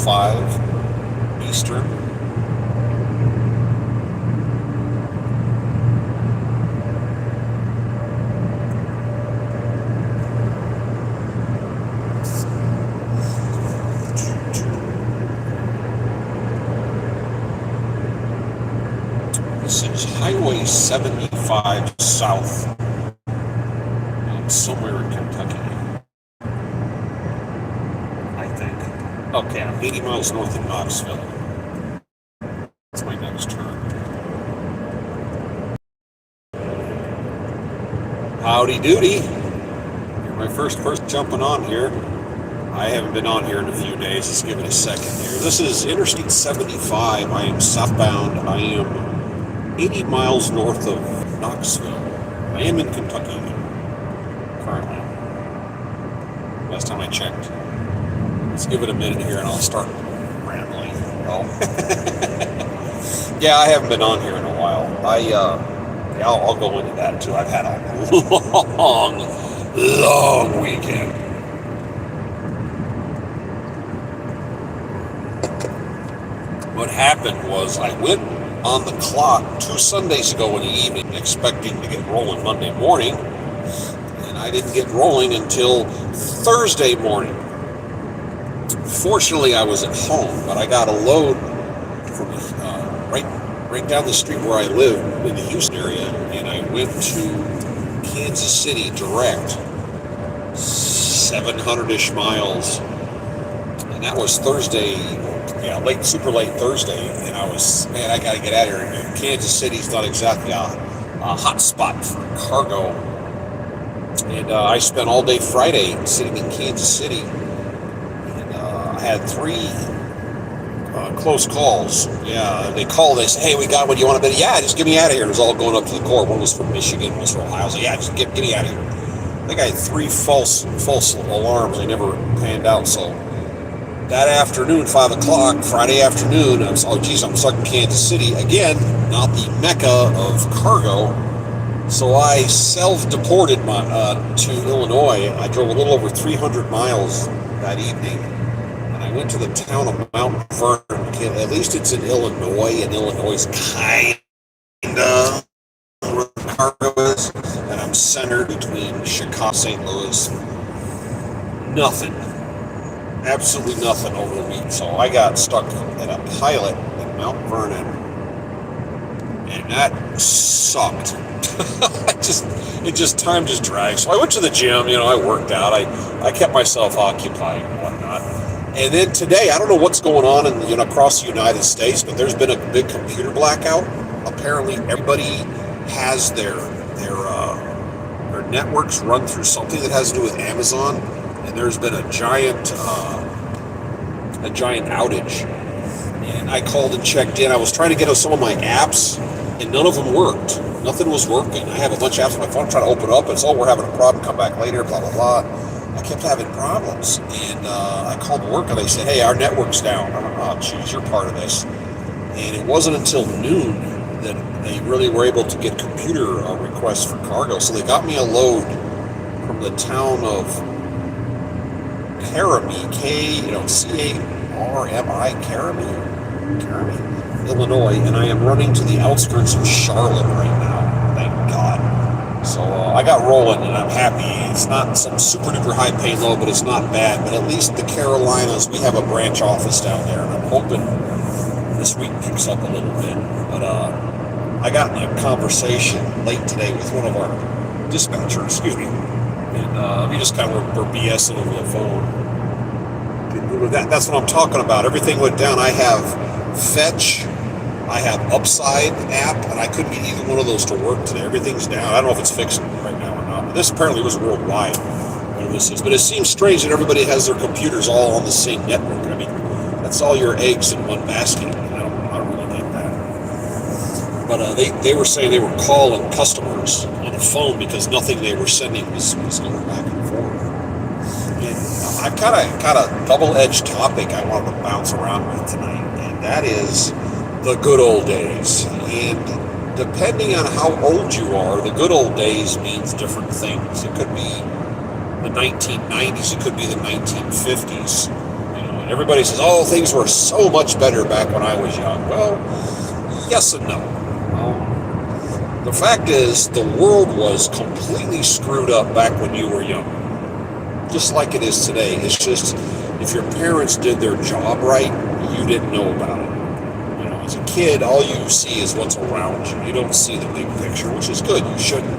7:05 Eastern. This is Highway 75 South, somewhere in Kentucky, I think. Okay, I'm 80 miles north of Knoxville. That's my next turn. Howdy doody. You're my first person jumping on here. I haven't been on here in a few days. Let's give it a second here. This is Interstate 75. I am southbound. I am 80 miles north of Knoxville. I am in Kentucky currently. Last time I checked. Let's give it a minute here and I'll start rambling. Oh. Yeah, I haven't been on here in a while. I'll go into that too. I've had a long weekend. What happened was I went on the clock 2 Sundays ago in the evening, expecting to get rolling Monday morning, and I didn't get rolling until Thursday morning. Fortunately, I was at home, but I got a load from right down the street where I live in the Houston area, and I went to Kansas City direct, 700-ish miles, and that was Thursday. Yeah, super late Thursday, and I was, man, I gotta get out of here. Kansas City's not exactly a hot spot for cargo, and I spent all day Friday sitting in Kansas City, and I had 3 close calls. Yeah, they called, they said, hey, we got what you want to bid? Yeah, just get me out of here. It was all going up to the court. One was from Michigan, one was from Ohio. I was like, yeah, just get me out of here. I think I had 3 false alarms. They never panned out, so that afternoon, 5 o'clock, Friday afternoon, I'm stuck in Kansas City. Again, not the mecca of cargo. So I self-deported to Illinois. I drove a little over 300 miles that evening. And I went to the town of Mount Vernon. At least it's in Illinois, and Illinois is kind of where the cargo is. And I'm centered between Chicago and St. Louis. Nothing. Absolutely nothing over the week. So I got stuck at a pilot in Mount Vernon, and that sucked. Time just dragged. So I went to the gym, I worked out, I kept myself occupied and whatnot. And then today, I don't know what's going on across the United States, but there's been a big computer blackout. Apparently everybody has their networks run through something that has to do with Amazon. And there's been a giant outage. And I called and checked in. I was trying to get some of my apps, and none of them worked. Nothing was working. I have a bunch of apps on my phone. I'm trying to open it up, and we're having a problem. Come back later. Blah blah blah. I kept having problems, and I called work, and they said, "Hey, our network's down." I'm like, "Oh, geez, you're part of this." And it wasn't until noon that they really were able to get computer requests for cargo. So they got me a load from the town of Carmi, C-A-R-M-I, Carmi, Illinois, and I am running to the outskirts of Charlotte right now, thank God. So I got rolling, and I'm happy. It's not some super duper high pay load, but it's not bad. But at least the Carolinas, we have a branch office down there, and I'm hoping this week picks up a little bit. But I got in a conversation late today with one of our dispatchers, and we just kind of were BSing over the phone. That's what I'm talking about. Everything went down. I have Fetch, I have Upside app, and I couldn't get either one of those to work today. Everything's down. I don't know if it's fixed right now or not. But this apparently was worldwide. But it seems strange that everybody has their computers all on the same network. I mean, that's all your eggs in one basket. I don't really like that. But they were saying they were calling customers on the phone because nothing they were sending was going back and forth. And I've got a double-edged topic I wanted to bounce around with tonight, and that is the good old days. And depending on how old you are, the good old days means different things. It could be the 1990s, it could be the 1950s. Everybody says, oh, things were so much better back when I was young. Well, yes and no. The fact is, the world was completely screwed up back when you were young. Just like it is today. It's just, if your parents did their job right, you didn't know about it. As a kid, all you see is what's around you. You don't see the big picture, which is good. You shouldn't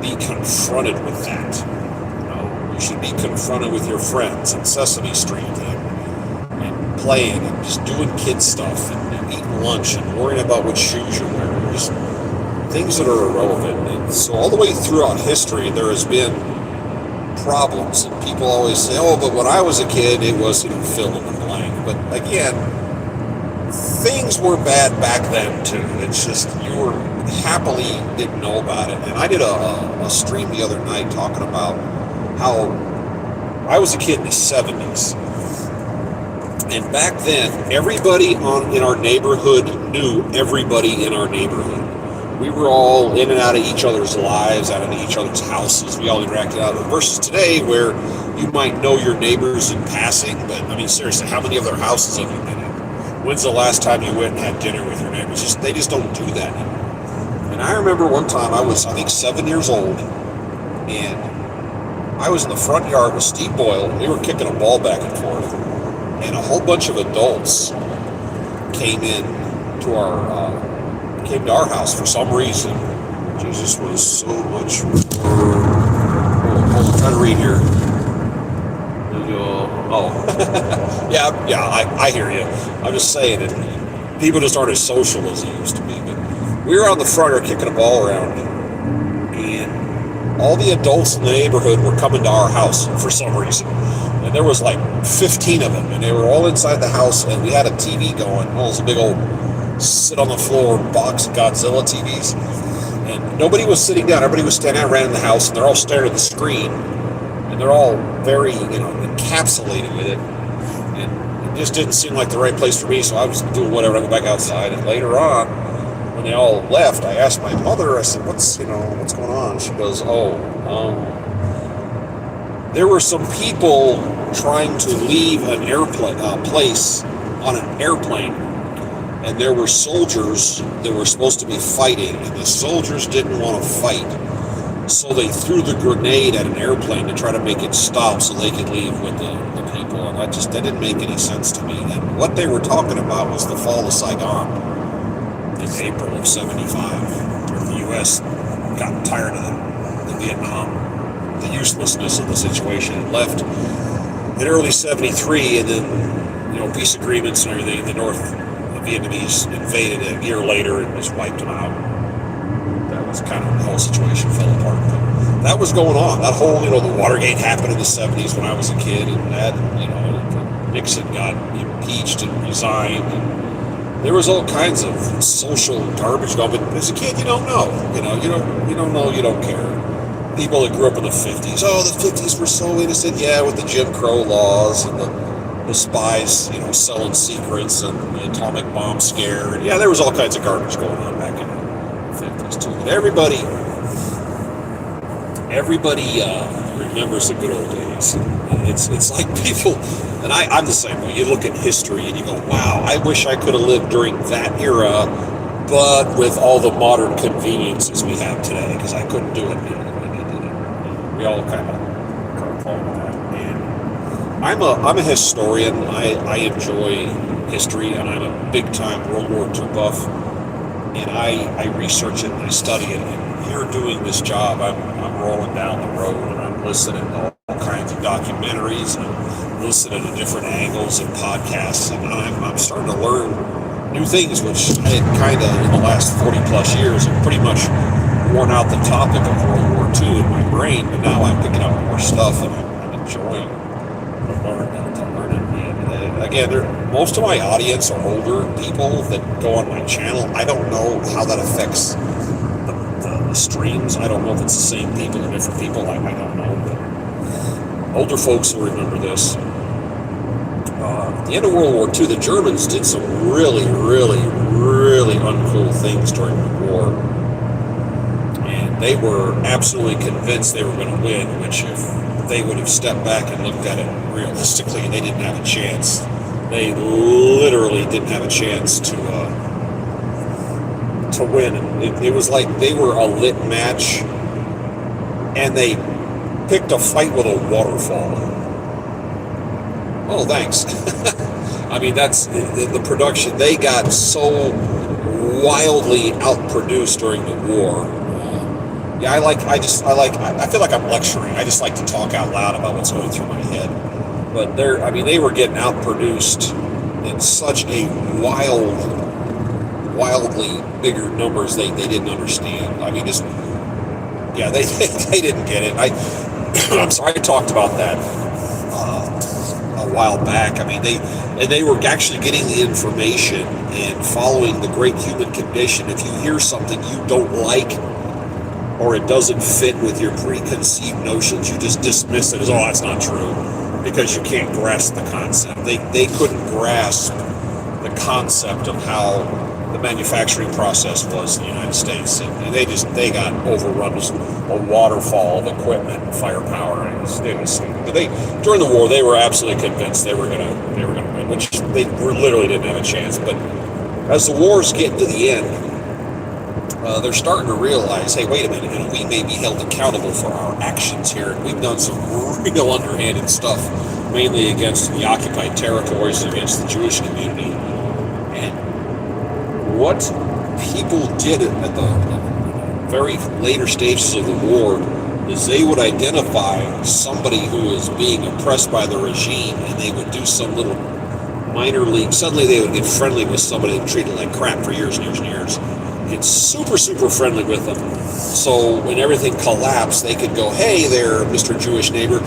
be confronted with that. You should be confronted with your friends on Sesame Street and playing and just doing kid stuff and eating lunch and worrying about what shoes you're wearing. Just things that are irrelevant. And so all the way throughout history, there has been problems, and people always say, oh, but when I was a kid, it was, fill in the blank. But again, things were bad back then too. It's just you were happily didn't know about it. And I did a stream the other night talking about how I was a kid in the 70s, and back then everybody in our neighborhood knew everybody in our neighborhood. We were all in and out of each other's lives, out of each other's houses. We all interacted out. Versus today, where you might know your neighbors in passing, but I mean, seriously, how many of their houses have you been in? When's the last time you went and had dinner with your neighbors? They just don't do that anymore. And I remember one time I was, I think, 7 years old, and I was in the front yard with Steve Boyle. We were kicking a ball back and forth, and a whole bunch of adults came to our house for some reason. Jesus was so much more. I'm trying to read here. I hear you. I'm just saying it. People just aren't as social as they used to be. But we were on the front yard kicking a ball around, and all the adults in the neighborhood were coming to our house for some reason. And there was like 15 of them, and they were all inside the house, and we had a TV going. It was a big old sit on the floor box of Godzilla TVs. And nobody was sitting down. Everybody was standing around the house, and they're all staring at the screen. And they're all very, encapsulated with it. And it just didn't seem like the right place for me, so I was doing whatever. I go back outside. And later on, when they all left, I asked my mother, I said, what's going on? She goes, there were some people trying to leave an airplane, place on an airplane. And there were soldiers that were supposed to be fighting, and the soldiers didn't want to fight. So they threw the grenade at an airplane to try to make it stop so they could leave with the people. And that didn't make any sense to me. And what they were talking about was the fall of Saigon in April of 75, where the U.S. got tired of the Vietnam, the uselessness of the situation, and left in early 73, and then, peace agreements and everything. The Vietnamese invaded a year later and just wiped them out. That was kind of the whole situation fell apart. But that was going on. That whole, the Watergate happened in the 70s when I was a kid, and that, Nixon got impeached and resigned. And there was all kinds of social garbage going. But as a kid, you don't know. You don't know. You don't care. People that grew up in the 50s. Oh, the 50s were so innocent. Yeah, with the Jim Crow laws and the spies, selling secrets and the atomic bomb scare. And yeah, there was all kinds of garbage going on back in the 50s too. But everybody remembers the good old days. It's like people, and I'm the same way. You look at history and you go, wow, I wish I could have lived during that era, but with all the modern conveniences we have today, because I couldn't do it when they did it. We all kind of fall with that. I'm a historian. I enjoy history, and I'm a big-time World War II buff. And I research it and I study it. And here doing this job, I'm rolling down the road and I'm listening to all kinds of documentaries and I'm listening to different angles and podcasts. And I'm starting to learn new things, which I had kind of in the last 40-plus years have pretty much worn out the topic of World War II in my brain. But now I'm picking up more stuff and I'm enjoying learning. And again, most of my audience are older people that go on my channel. I don't know how that affects the streams. I don't know if it's the same people or different people. I don't know. But older folks will remember this. At the end of World War II, the Germans did some really, really, really uncool things during the war. And they were absolutely convinced they were going to win, which if they would have stepped back and looked at it realistically, and they didn't have a chance. They literally didn't have a chance to win. It was like they were a lit match, and they picked a fight with a waterfall. Oh, thanks. I mean, that's the production. They got so wildly outproduced during the war. Yeah, I feel like I'm lecturing. I just like to talk out loud about what's going through my head. But they were getting outproduced in such a wildly bigger numbers they didn't understand. I mean, they didn't get it. I'm sorry, I talked about that a while back. I mean, they were actually getting the information and following the great human condition. If you hear something you don't like, or it doesn't fit with your preconceived notions, you just dismiss it as, oh, that's not true, because you can't grasp the concept. They couldn't grasp the concept of how the manufacturing process was in the United States, and they got overrun with a waterfall of equipment and firepower. But during the war, they were absolutely convinced they were gonna win, which they literally didn't have a chance. But as the war's getting to the end, they're starting to realize, hey, wait a minute, we may be held accountable for our actions here. We've done some real underhanded stuff, mainly against the occupied territories and against the Jewish community. And what people did at the very later stages of the war is they would identify somebody who is being oppressed by the regime, and they would do some little minor league. Suddenly they would get friendly with somebody that treated like crap for years and years and years. Get super friendly with them, so when everything collapsed, they could go, hey there, Mr. Jewish neighbor,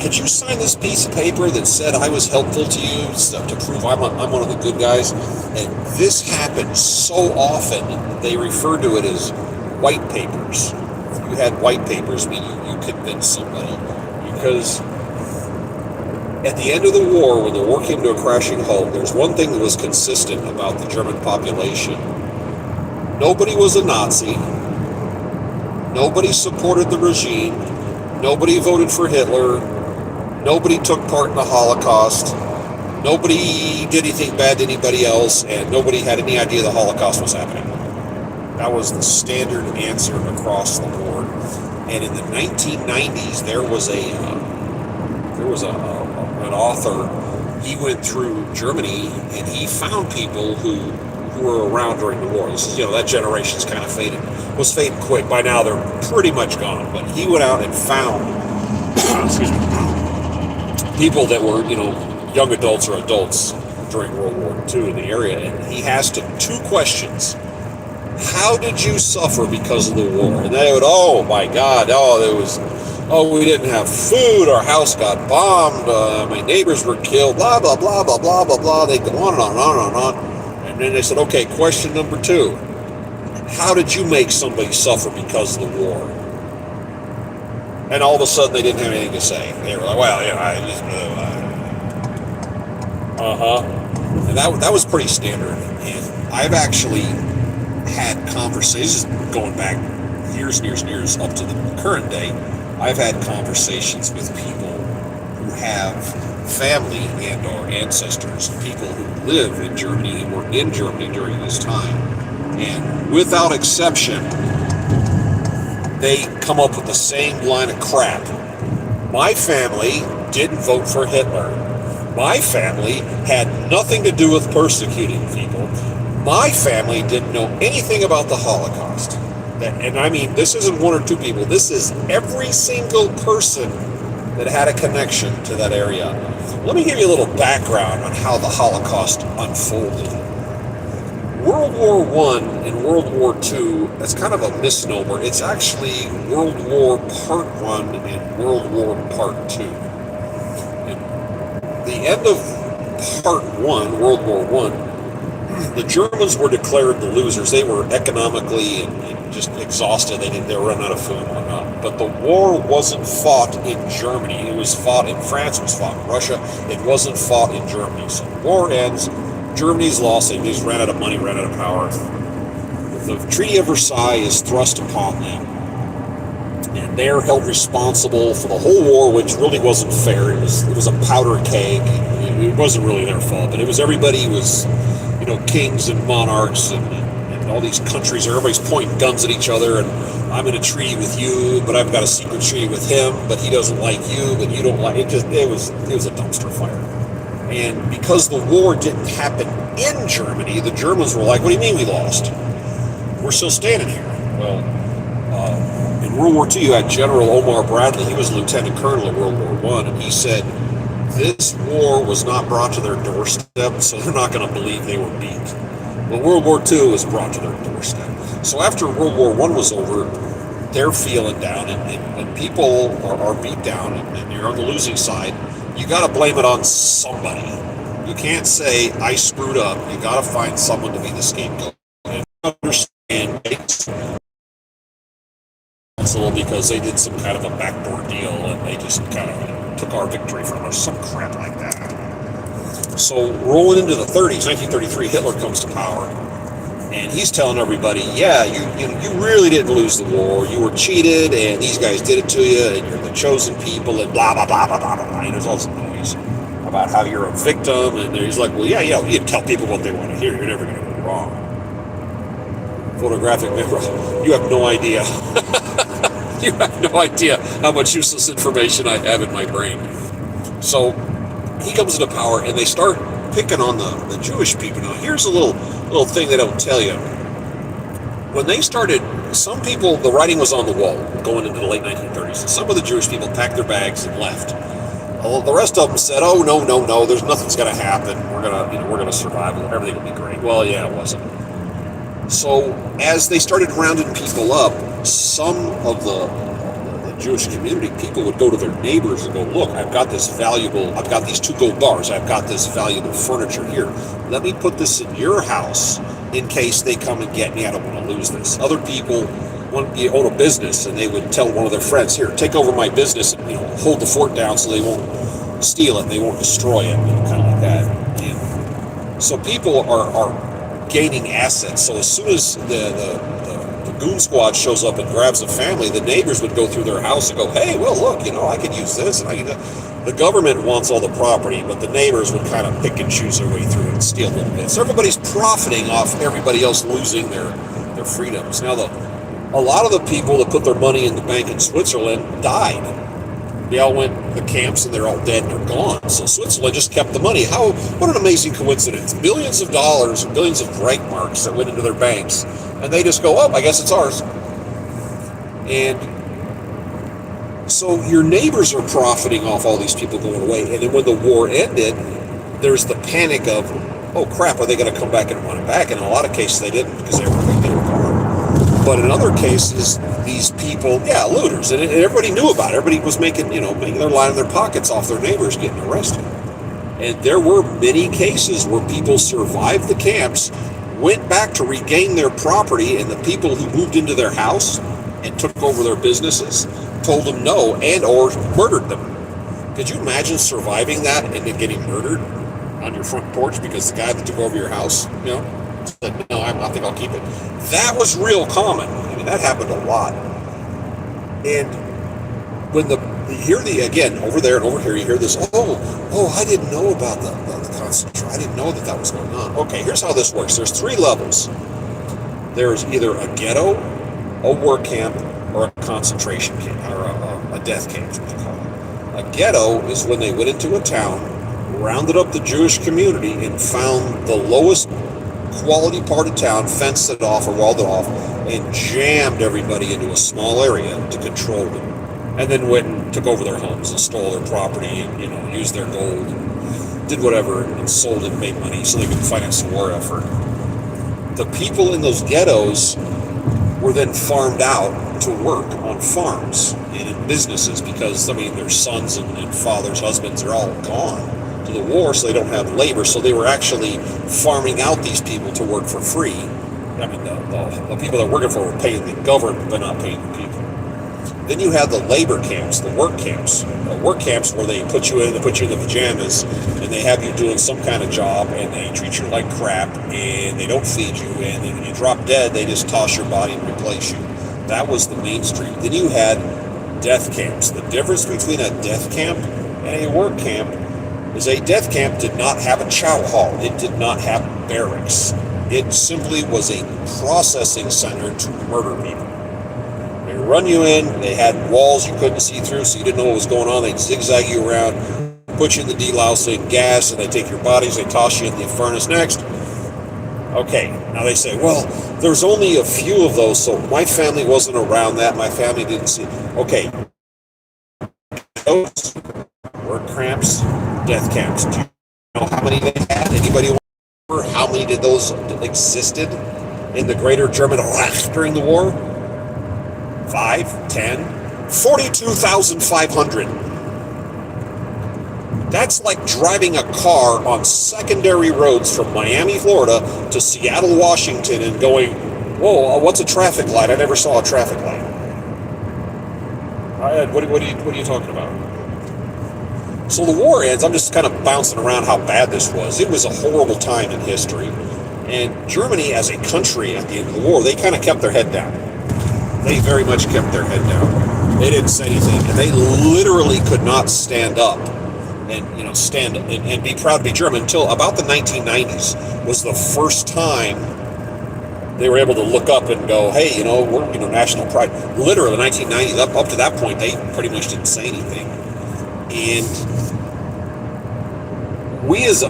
could you sign this piece of paper that said I was helpful to you, to prove I'm one of the good guys? And this happened so often, they referred to it as white papers. If you had white papers, meaning you convinced somebody. Because at the end of the war, when the war came to a crashing halt, there's one thing that was consistent about the German population. Nobody was a Nazi. Nobody supported the regime. Nobody voted for Hitler. Nobody took part in the Holocaust. Nobody did anything bad to anybody else, and nobody had any idea the Holocaust was happening. That was the standard answer across the board. And in the 1990s, there was an author. He went through Germany, and he found people who were around during the war. This is, that generation's kind of was fading quick. By now they're pretty much gone. But he went out and found people that were, young adults or adults during World War II in the area, and he asked them two questions. How did you suffer because of the war? And they would, oh my God, we didn't have food, our house got bombed, my neighbors were killed, blah, blah, blah, blah, blah, blah, blah. They go on and on and on and on. And then they said, okay, question number 2. How did you make somebody suffer because of the war? And all of a sudden, they didn't have anything to say. They were like, well, I just... And that was pretty standard. And I've actually had conversations going back years and years and years up to the current day. I've had conversations with people who have family and or ancestors, people who live in Germany and were in Germany during this time, and without exception, they come up with the same line of crap. My family didn't vote for Hitler. My family had nothing to do with persecuting people. My family didn't know anything about the Holocaust. And I mean, this isn't one or two people. This is every single person that had a connection to that area. Let me give you a little background on how the Holocaust unfolded. World War I and World War II, that's kind of a misnomer. It's actually World War Part 1 and World War Part 2. At the end of Part 1, World War I, the Germans were declared the losers. They were economically and just exhausted. They were running out of food and whatnot. But the war wasn't fought in Germany. It was fought in France. It was fought in Russia. It wasn't fought in Germany. So the war ends. Germany's lost. They just ran out of money, ran out of power. The Treaty of Versailles is thrust upon them. and they're held responsible for the whole war, which really wasn't fair. It was a powder keg. It wasn't really their fault, but it was everybody was, kings and monarchs and all these countries. Everybody's pointing guns at each other, and I'm in a treaty with you, but I've got a secret treaty with him, but he doesn't like you, but you don't like it. It was a dumpster fire. And because the war didn't happen in Germany, the Germans were like, "What do you mean we lost? We're still standing here." Well, in World War II, you had General Omar Bradley. He was a lieutenant colonel in World War I, and he said this war was not brought to their doorstep, so they're not going to believe they were beat. But World War II was brought to their doorstep. So after World War I was over, they're feeling down, and when people are beat down and you're on the losing side, you got to blame it on somebody. You can't say, I screwed up. You got to find someone to be the scapegoat. And understand because they did some kind of a backdoor deal and they just kind of took our victory from us, some crap like that. So rolling into the 30s, 1933, Hitler comes to power, and he's telling everybody, yeah, you really didn't lose the war. You were cheated, and these guys did it to you, and you're the chosen people, and blah, blah, blah, blah, blah, blah. And there's all some noise about how you're a victim, and he's like, well, yeah, you tell people what they want to hear. You're never going to go wrong. Photographic memory. You have no idea. You have no idea how much useless information I have in my brain. So he comes into power, and they start picking on the Jewish people. Now, here's a little thing they don't tell you. When they started, some people, the writing was on the wall going into the late 1930s. And some of the Jewish people packed their bags and left. The rest of them said, "Oh, no, there's nothing's going to happen. We're gonna survive. Everything will be great." Well, yeah, it wasn't. So as they started rounding people up, some of the Jewish community people would go to their neighbors and go, "Look, I've got these 2 gold bars. I've got this valuable furniture here. Let me put this in your house in case they come and get me. I don't want to lose this." Other people own a business, and they would tell one of their friends, "Here, take over my business and hold the fort down so they won't steal it, and they won't destroy it," kind of like that. And so people are gaining assets. So as soon as the goon squad shows up and grabs a family, the neighbors would go through their house and go, "Hey, well, look, I could use this." And the government wants all the property, but the neighbors would kind of pick and choose their way through it and steal a little bit. So everybody's profiting off everybody else losing their freedoms. Now, a lot of the people that put their money in the bank in Switzerland died. They all went to the camps and they're all dead and they're gone. So Switzerland just kept the money. What an amazing coincidence. Billions of dollars and billions of Reichmarks that went into their banks. And they just go, "Oh, I guess it's ours." And so your neighbors are profiting off all these people going away. And then when the war ended, there's the panic of, oh crap, are they going to come back and want it back? And in a lot of cases they didn't, because they were gone. But in other cases, these people, looters, and everybody knew about it. Everybody was making their line in their pockets off their neighbors getting arrested. And there were many cases where people survived the camps, went back to regain their property, and the people who moved into their house and took over their businesses told them no and or murdered them. Could you imagine surviving that and then getting murdered on your front porch because the guy that took over your house, said, "No, I think I'll keep it"? That was real common. I mean, that happened a lot. And when again, over there and over here, you hear this, oh, I didn't know about the concentration. I didn't know that was going on. Okay, here's how this works. There's 3 levels. There's either a ghetto, a work camp, or a concentration camp, or a death camp, is what you call it. A ghetto is when they went into a town, rounded up the Jewish community, and found the lowest quality part of town, fenced it off or walled it off, and jammed everybody into a small area to control them. And then went and took over their homes and stole their property and, used their gold and did whatever and sold it and made money so they could finance the war effort. The people in those ghettos were then farmed out to work on farms and in businesses because, their sons and fathers, husbands are all gone to the war, so they don't have labor. So they were actually farming out these people to work for free. The people they're working for were paying the government, but not paying the people. Then you have the labor camps, the work camps. The work camps where they put you in the pajamas, and they have you doing some kind of job, and they treat you like crap, and they don't feed you, and then when you drop dead, they just toss your body and replace you. That was the mainstream. Then you had death camps. The difference between a death camp and a work camp is a death camp did not have a chow hall. It did not have barracks. It simply was a processing center to murder people. They run you in, they had walls you couldn't see through, so you didn't know what was going on. They'd zigzag you around, put you in the delousing gas, and they take your bodies, they toss you in the furnace next. Okay, now they say, well, there's only a few of those, so my family wasn't around that, my family didn't see. Okay, those work camps, death camps. Do you know how many they had? Anybody remember how many did those existed in the greater German Reich during the war? 5, 10, 42,500. That's like driving a car on secondary roads from Miami, Florida to Seattle, Washington and going, whoa, what's a traffic light? I never saw a traffic light. What are you talking about? So the war ends. I'm just kind of bouncing around how bad this was. It was a horrible time in history. And Germany as a country at the end of the war, they kind of kept their head down. They very much kept their head down. They didn't say anything. And they literally could not stand up and stand and be proud to be German until about the 1990s was the first time they were able to look up and go, hey, we're national pride. Literally, the 1990s, up to that point, they pretty much didn't say anything. And we as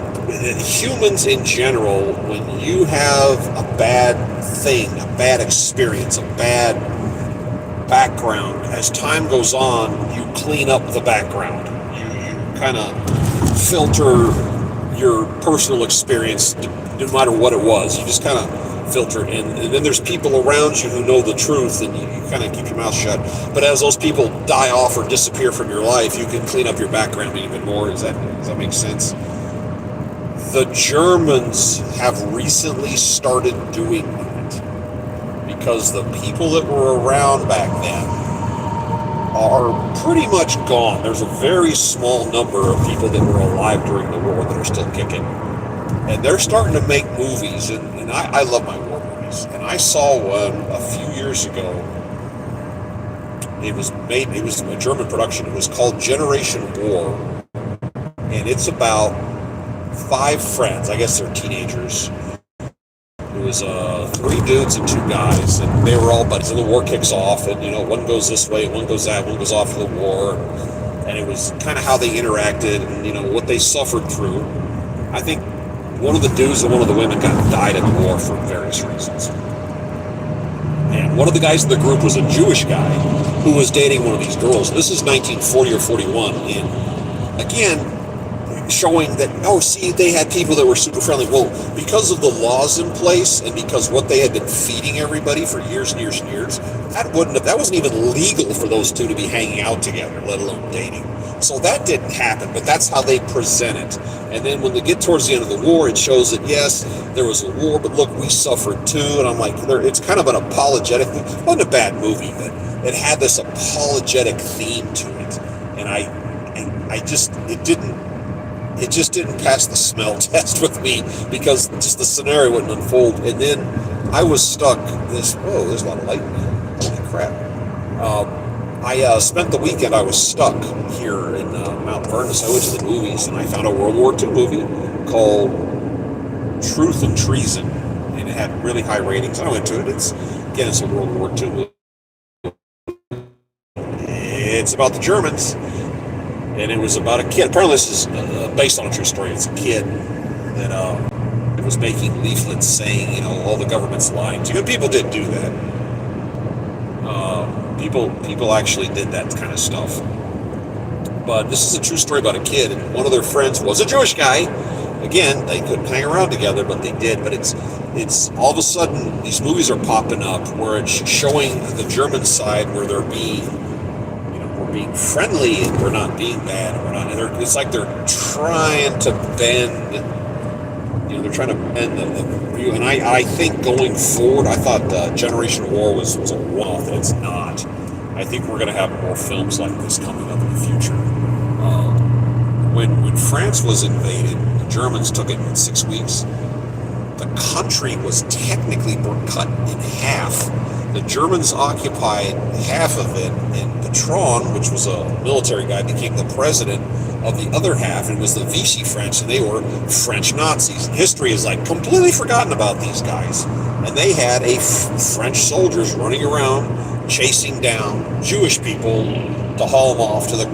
humans in general, when you have a bad thing, a bad experience, a bad background, as time goes on, you clean up the background. You kind of filter your personal experience, no matter what it was. You just kind of filter it in. And then there's people around you who know the truth, and you kind of keep your mouth shut. But as those people die off or disappear from your life, you can clean up your background even more. Does that make sense? The Germans have recently started doing that because the people that were around back then are pretty much gone. There's a very small number of people that were alive during the war that are still kicking. And they're starting to make movies, and I love my war movies. And I saw one a few years ago. It was a German production. It was called Generation War. And it's about 5 friends, I guess they're teenagers. It was 3 dudes and 2 guys, and they were all buddies. And the war kicks off, and one goes this way, one goes that, one goes off to the war. And it was kind of how they interacted and what they suffered through. I think one of the dudes and one of the women died in the war for various reasons. And one of the guys in the group was a Jewish guy who was dating one of these girls. This is 1940 or 41, and again, showing that, they had people that were super friendly. Well, because of the laws in place and because what they had been feeding everybody for years and years and years, that wasn't even legal for those two to be hanging out together, let alone dating. So that didn't happen, but that's how they present it. And then when they get towards the end of the war, it shows that, yes, there was a war, but look, we suffered too. And I'm like, it's kind of an apologetic, it wasn't a bad movie, but it had this apologetic theme to it. And it just didn't pass the smell test with me because just the scenario wouldn't unfold. And then I was stuck. There's a lot of light in here. Holy crap. I spent the weekend, I was stuck here in Mount Vernon. So I went to the movies and I found a World War II movie called Truth and Treason. And it had really high ratings. I went to it. It's a World War II movie. It's about the Germans. And it was about a kid. Apparently this is based on a true story. It's a kid that was making leaflets saying, all the government's lying to you. And people did do that. People actually did that kind of stuff. But this is a true story about a kid, and one of their friends was a Jewish guy. Again, they couldn't hang around together, but they did. But it's all of a sudden these movies are popping up where it's showing the German side where they're being friendly and we're not being bad and we're not. It's like they're trying to bend. They're trying to bend the view. And I think going forward, I thought Generation War was a one-off, and it's not. I think we're going to have more films like this coming up in the future. When France was invaded, the Germans took it in 6 weeks. The country was technically cut in half. the Germans occupied half of it, and Patron, which was a military guy, became the president of the other half, and was the Vichy French, and they were French Nazis. History is like completely forgotten about these guys, and they had French soldiers running around chasing down Jewish people to haul them off to the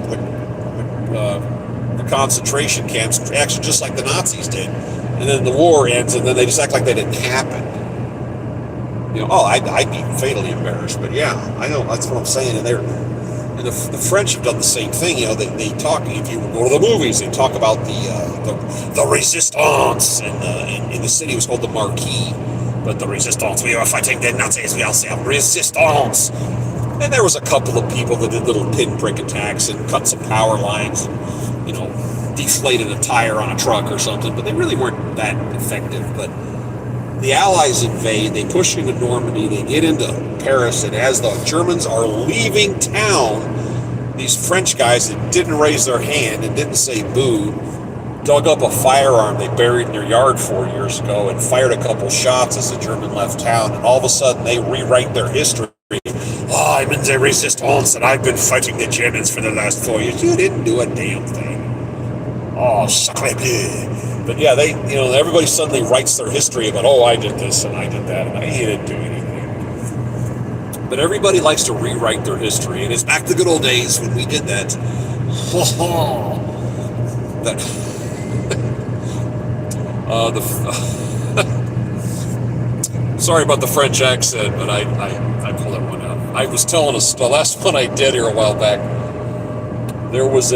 concentration camps, actually just like the Nazis did. And then the war ends, and then they just act like that didn't happen. I'd be fatally embarrassed, but yeah, I know, that's what I'm saying. And the French have done the same thing. They talk, if you go to the movies, they talk about the resistance, and in the city it was called the Marquis, but the resistance, we are fighting the Nazis, we all say resistance. And there was a couple of people that did little pinprick attacks and cut some power lines, and, deflated a tire on a truck or something, but they really weren't that effective. But the Allies invade, they push into Normandy, they get into Paris, and as the Germans are leaving town, these French guys that didn't raise their hand and didn't say boo, dug up a firearm they buried in their yard 4 years ago and fired a couple shots as the German left town, and all of a sudden they rewrite their history. I'm in the resistance, and I've been fighting the Germans for the last 4 years. You didn't do a damn thing. Oh, sacre bleu. But yeah, everybody suddenly writes their history about, I did this and I did that, and I didn't do anything. But everybody likes to rewrite their history, and it's back to the good old days when we did that. Sorry about the French accent, but I pulled that one out. I was telling us the last one I did here a while back. There was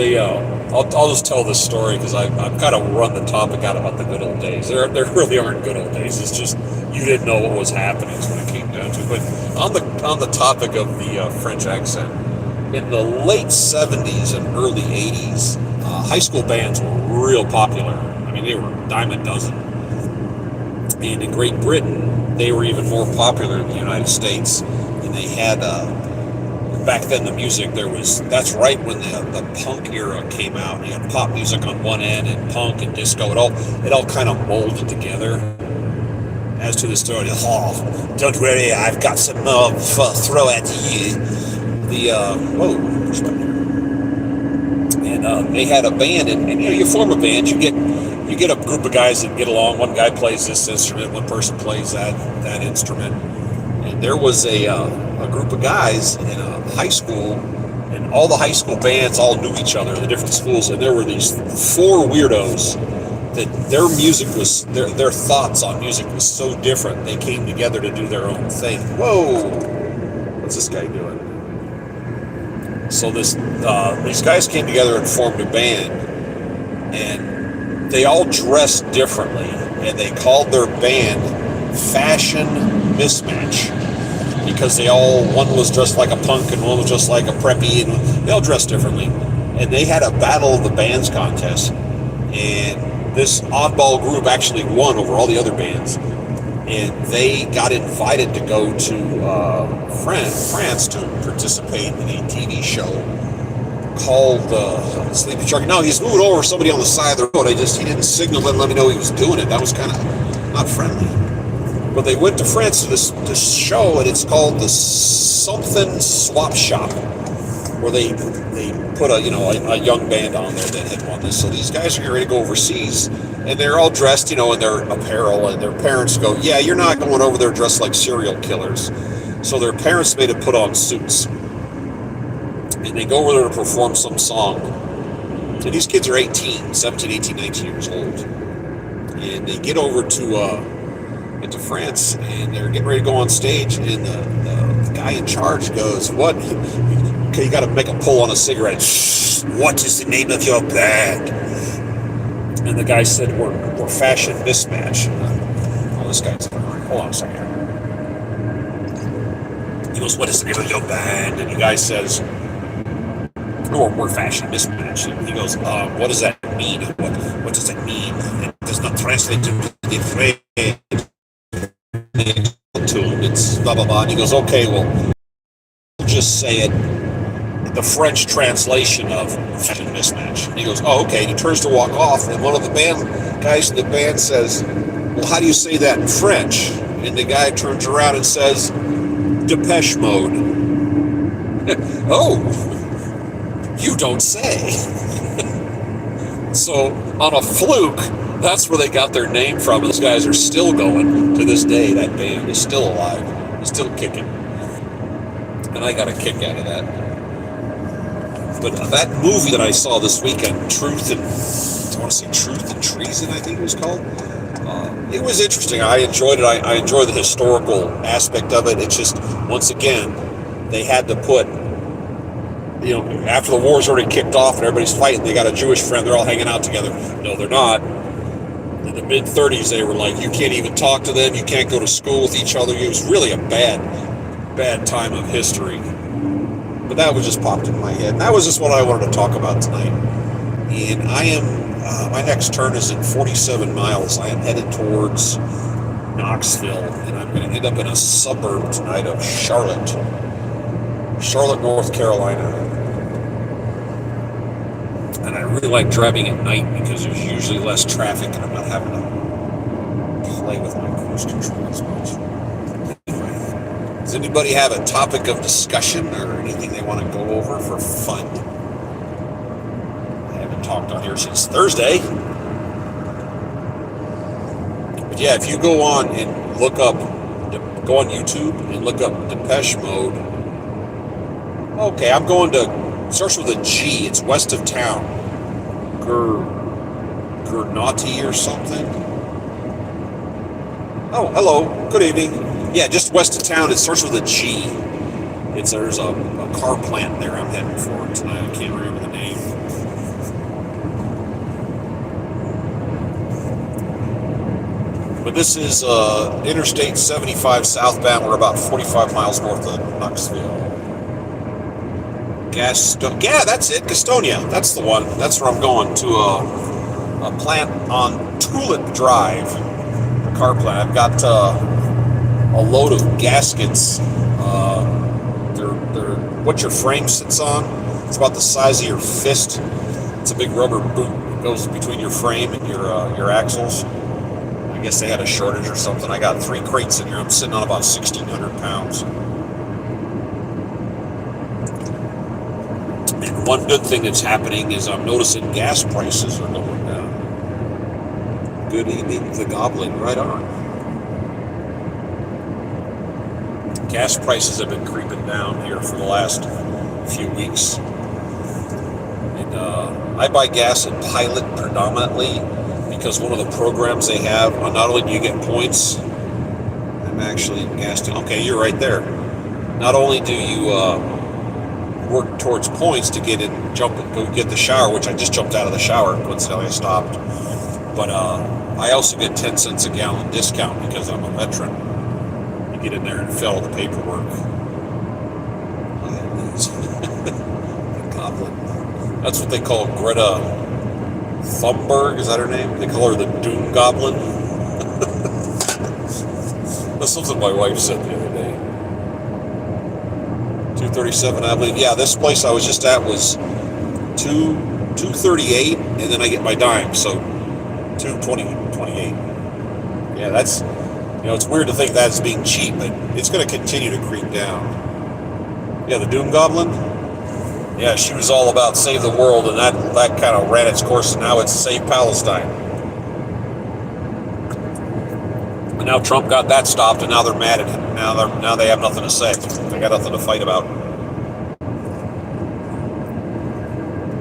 I'll just tell this story because I've kind of run the topic out about the good old days. There really aren't good old days. It's just you didn't know what was happening is what it came down to. But on the topic of the French accent, in the late 70s and early 80s, high school bands were real popular. I mean, they were a dime a dozen. And in Great Britain, they were even more popular in the United States. And they had, back then the music, that's right when the punk era came out. You had pop music on one end and punk and disco. It all kind of molded together. As to the story, don't worry, I've got some more throw at you. And they had a band, and you form a band, you get a group of guys that get along. One guy plays this instrument, one person plays that instrument. And there was a group of guys in a high school, and all the high school bands all knew each other in the different schools, and there were these 4 weirdos that their music was, their thoughts on music was so different, they came together to do their own thing. Whoa! What's this guy doing? So these guys came together and formed a band, and they all dressed differently, and they called their band Fashion Mismatch, because one was dressed like a punk and one was just like a preppy, and they all dressed differently. And they had a Battle of the Bands contest, and this oddball group actually won over all the other bands, and they got invited to go to France to participate in a TV show called Sleepy Shark. No, he's moving over somebody on the side of the road. He didn't signal and let me know he was doing it. That was kind of not friendly. But they went to France to this show, and it's called the Something Swap Shop, where they put a young band on there that had won this. So these guys are getting ready to go overseas, and they're all dressed, in their apparel, and their parents go, yeah, you're not going over there dressed like serial killers. So their parents made them put on suits, and they go over there to perform some song. And these kids are 17, 18, 19 years old. And they get over into France, and they're getting ready to go on stage, and the guy in charge goes, what? Okay, you got to make a pull on a cigarette. What is the name of your band? And the guy said, we're Fashion Mismatch. This guy's hold on a second. He goes, what is the name of your band? And the guy says, we're Fashion Mismatch. And he goes, what does that mean? What does that mean? It does not translate to the phrase. It's blah blah blah. And he goes, okay, well, just say it, the French translation of Fashion Mismatch. And he goes, oh, okay. And he turns to walk off, and one of the guys in the band says, well, how do you say that in French? And the guy turns around and says, Depeche Mode. Oh, you don't say. So, on a fluke, that's where they got their name from. Those guys are still going to this day. That band is still alive, is still kicking. And I got a kick out of that. But that movie that I saw this weekend, I want to say Truth and Treason, I think it was called. It was interesting. I enjoyed it. I enjoy the historical aspect of it. It's just, once again, they had to put, after the war's already kicked off and everybody's fighting, they got a Jewish friend, they're all hanging out together. No, they're not. In the mid-30s, they were like, you can't even talk to them, you can't go to school with each other. It was really a bad time of history. But that was just popped in my head. And that was just what I wanted to talk about tonight. And I am, my next turn is in 47 miles. I am headed towards Knoxville, and I'm going to end up in a suburb tonight of Charlotte, North Carolina. And I really like driving at night because there's usually less traffic and I'm not having to play with my cruise control as much. Anyway, does anybody have a topic of discussion or anything they want to go over for fun? I haven't talked on here since Thursday. But yeah, if you go on and go on YouTube and look up Depeche Mode. Okay, I'm going to, starts with a G, it's west of town. Gurnati or something. Oh, hello, good evening. Yeah, just west of town, it starts with a G. There's a car plant there I'm heading for tonight, I can't remember the name. But this is Interstate 75 southbound, we're about 45 miles north of Knoxville. Yeah, that's it. Gastonia. That's the one. That's where I'm going, to a plant on Tulip Drive, a car plant. I've got a load of gaskets. They're what your frame sits on. It's about the size of your fist. It's a big rubber boot that goes between your frame and your axles. I guess they had a shortage or something. I got 3 crates in here. I'm sitting on about 1,600 pounds. One good thing that's happening is I'm noticing gas prices are going down. Good evening, the Goblin, right on. Gas prices have been creeping down here for the last few weeks. And I buy gas at Pilot predominantly because one of the programs they have, not only do you get points, I'm actually gassed. Okay, you're right there. Not only do you work towards points to get in, go get the shower, which I just jumped out of the shower, coincidentally I stopped. But I also get 10 cents a gallon discount because I'm a veteran. You get in there and fill all the paperwork. Goblin. That's what they call Greta Thunberg, is that her name? They call her the Doom Goblin. That's something my wife said the other day. 237, I believe. Yeah, this place I was just at was 238, and then I get my dime, so 228. Yeah, that's, it's weird to think that's being cheap, but it's going to continue to creep down. Yeah, the Doom Goblin. Yeah, she was all about save the world, and that kind of ran its course, and now it's save Palestine. And now Trump got that stopped, and now they're mad at him. Now they have nothing to say. They got nothing to fight about.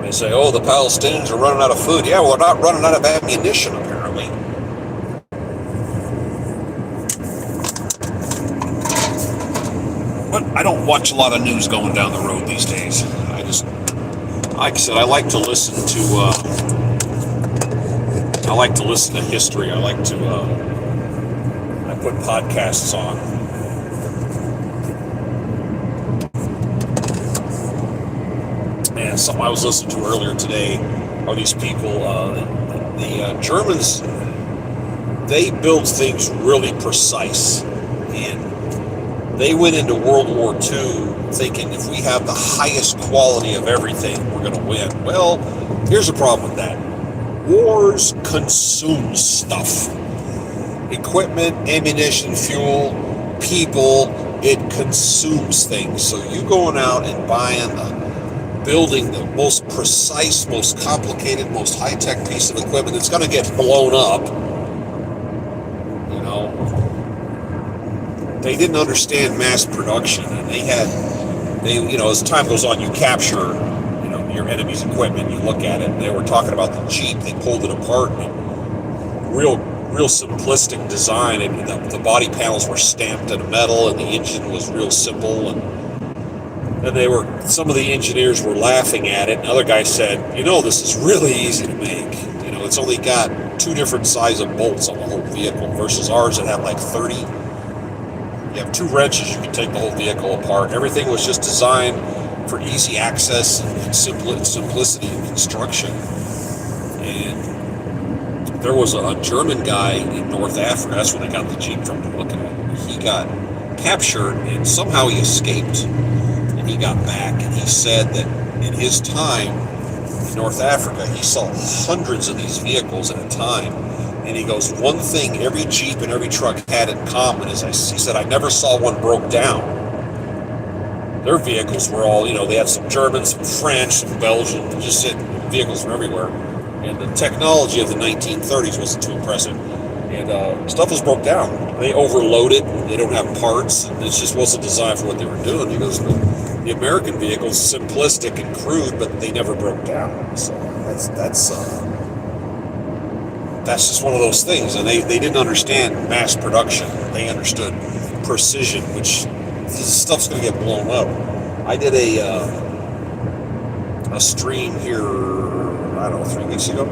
They say, oh, the Palestinians are running out of food. Yeah, well, they're not running out of ammunition, apparently. But I don't watch a lot of news going down the road these days. Like I said, I like to listen to history. I put podcasts on. And something I was listening to earlier today are these people, the Germans, they build things really precise. And they went into World War II thinking if we have the highest quality of everything, we're going to win. Well, here's the problem with that. Wars consume stuff. Equipment, ammunition, fuel, people, it consumes things. So you going out and building the most precise, most complicated, most high-tech piece of equipment that's going to get blown up, you know, they didn't understand mass production, and as time goes on, you capture, your enemy's equipment, you look at it, and they were talking about the Jeep, they pulled it apart, and real simplistic design, and the body panels were stamped in metal, and the engine was real simple, and some of the engineers were laughing at it, and other guys said, this is really easy to make. It's only got 2 different size of bolts on the whole vehicle versus ours that have like 30. You have 2 wrenches, you can take the whole vehicle apart. Everything was just designed for easy access and simplicity in construction. And there was a German guy in North Africa, that's where they got the Jeep from, looking at it. He got captured and somehow he escaped. And he got back, and he said that in his time in North Africa, he saw hundreds of these vehicles at a time. And he goes, one thing every Jeep and every truck had in common is, he said, I never saw one broke down. Their vehicles were all, they had some German, some French, some Belgian, vehicles from everywhere. And the technology of the 1930s wasn't too impressive. And stuff was broke down. They overloaded, they don't have parts, and it just wasn't designed for what they were doing. He goes, the American vehicles, simplistic and crude, but they never broke down. So that's just one of those things. And they didn't understand mass production. They understood precision, which this stuff's going to get blown up. I did a stream here, I don't know, 3 weeks ago.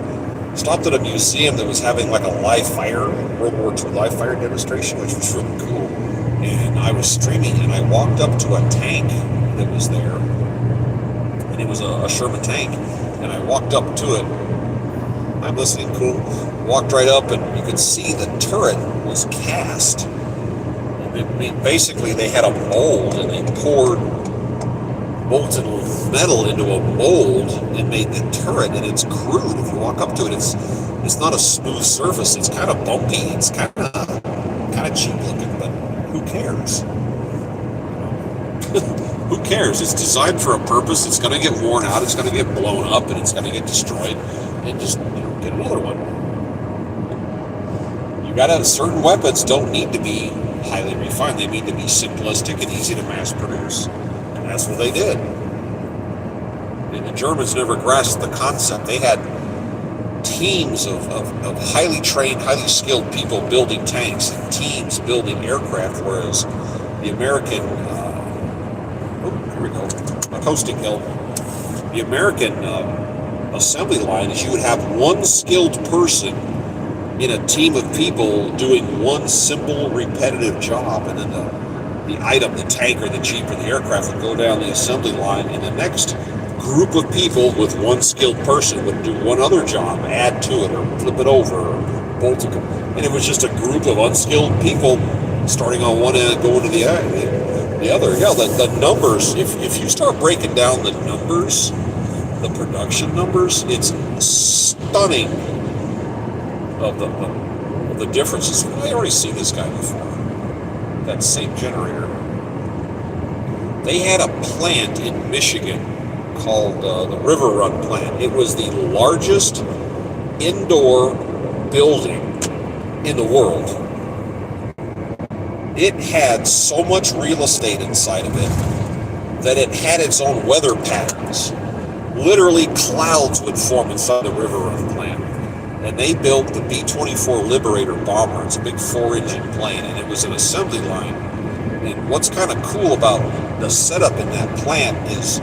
Stopped at a museum that was having like a live fire, World War II live fire demonstration, which was really cool. And I was streaming, and I walked up to a tank that was there, and it was a Sherman tank, and I walked up to it. I'm listening, cool. Walked right up, and you could see the turret was cast. Basically, they had a mold, and they poured molten metal into a mold and made the turret, and it's crude. If you walk up to it, it's not a smooth surface. It's kind of bumpy. It's kind of cheap looking, but who cares? Who cares? It's designed for a purpose. It's going to get worn out. It's going to get blown up, and it's going to get destroyed. And just get another one. You got to. Certain weapons don't need to be highly refined. They need to be simplistic and easy to mass produce. And that's what they did. And the Germans never grasped the concept. They had teams of highly trained, highly skilled people building tanks and teams building aircraft, whereas the American, here we go, a coasting hill. The American assembly line is you would have one skilled person in a team of people doing one simple, repetitive job, and then the item, the tank or the Jeep or the aircraft would go down the assembly line, and the next group of people with one skilled person would do one other job, add to it or flip it over or bolt it. And it was just a group of unskilled people starting on one end, going to the other. Yeah, the numbers, if you start breaking down the numbers, the production numbers, it's stunning of the differences. I already seen this guy before, that same generator. They had a plant in Michigan called the River Run plant. It was the largest indoor building in the world. It had so much real estate inside of it that it had its own weather patterns. Literally clouds would form inside the River Run plant. And they built the B-24 Liberator bomber. It's a big 4-engine plane, and it was an assembly line. And what's kind of cool about the setup in that plant is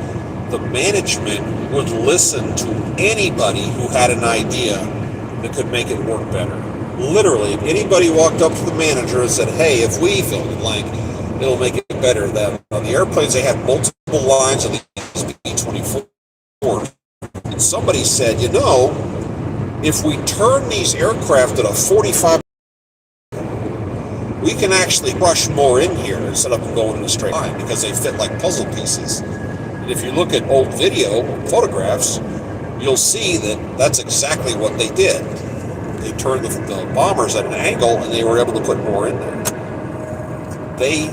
the management would listen to anybody who had an idea that could make it work better. Literally, if anybody walked up to the manager and said, hey, if we fill in the blank, it'll make it better. That on the airplanes, they had multiple lines of these B-24. And somebody said, if we turn these aircraft at a 45, we can actually crush more in here instead of going in a straight line because they fit like puzzle pieces. And if you look at old video, photographs, you'll see that that's exactly what they did. They turned the bombers at an angle and they were able to put more in there. They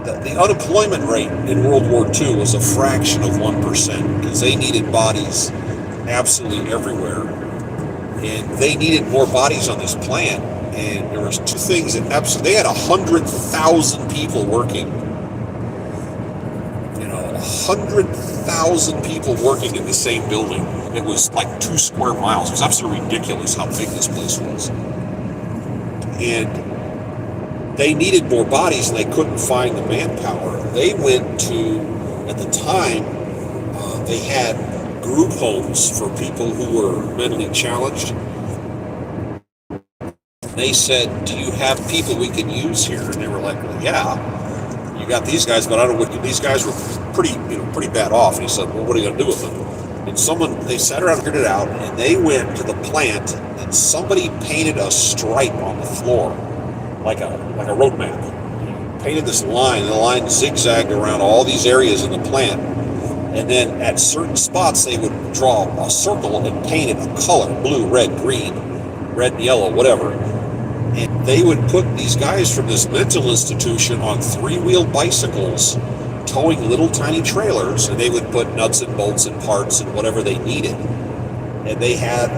the unemployment rate in World War II was a fraction of 1% because they needed bodies absolutely everywhere. And they needed more bodies on this plant. And there was two things that absolutely, they had 100,000 people working. 100,000 people working in the same building. It was like 2 square miles. It was absolutely ridiculous how big this place was. And they needed more bodies and they couldn't find the manpower. They went to, at the time, they had group homes for people who were mentally challenged. They said, do you have people we can use here? And they were like, well, yeah. You got these guys, but I don't know what, these guys were pretty bad off. And he said, well, what are you going to do with them? And they sat around and figured it out, and they went to the plant, and somebody painted a stripe on the floor, like a road map. Painted this line, and the line zigzagged around all these areas in the plant. And then at certain spots, they would draw a circle and paint it a color, blue, red, green, red and yellow, whatever. And they would put these guys from this mental institution on 3-wheeled bicycles, towing little tiny trailers, and they would put nuts and bolts and parts and whatever they needed. And they had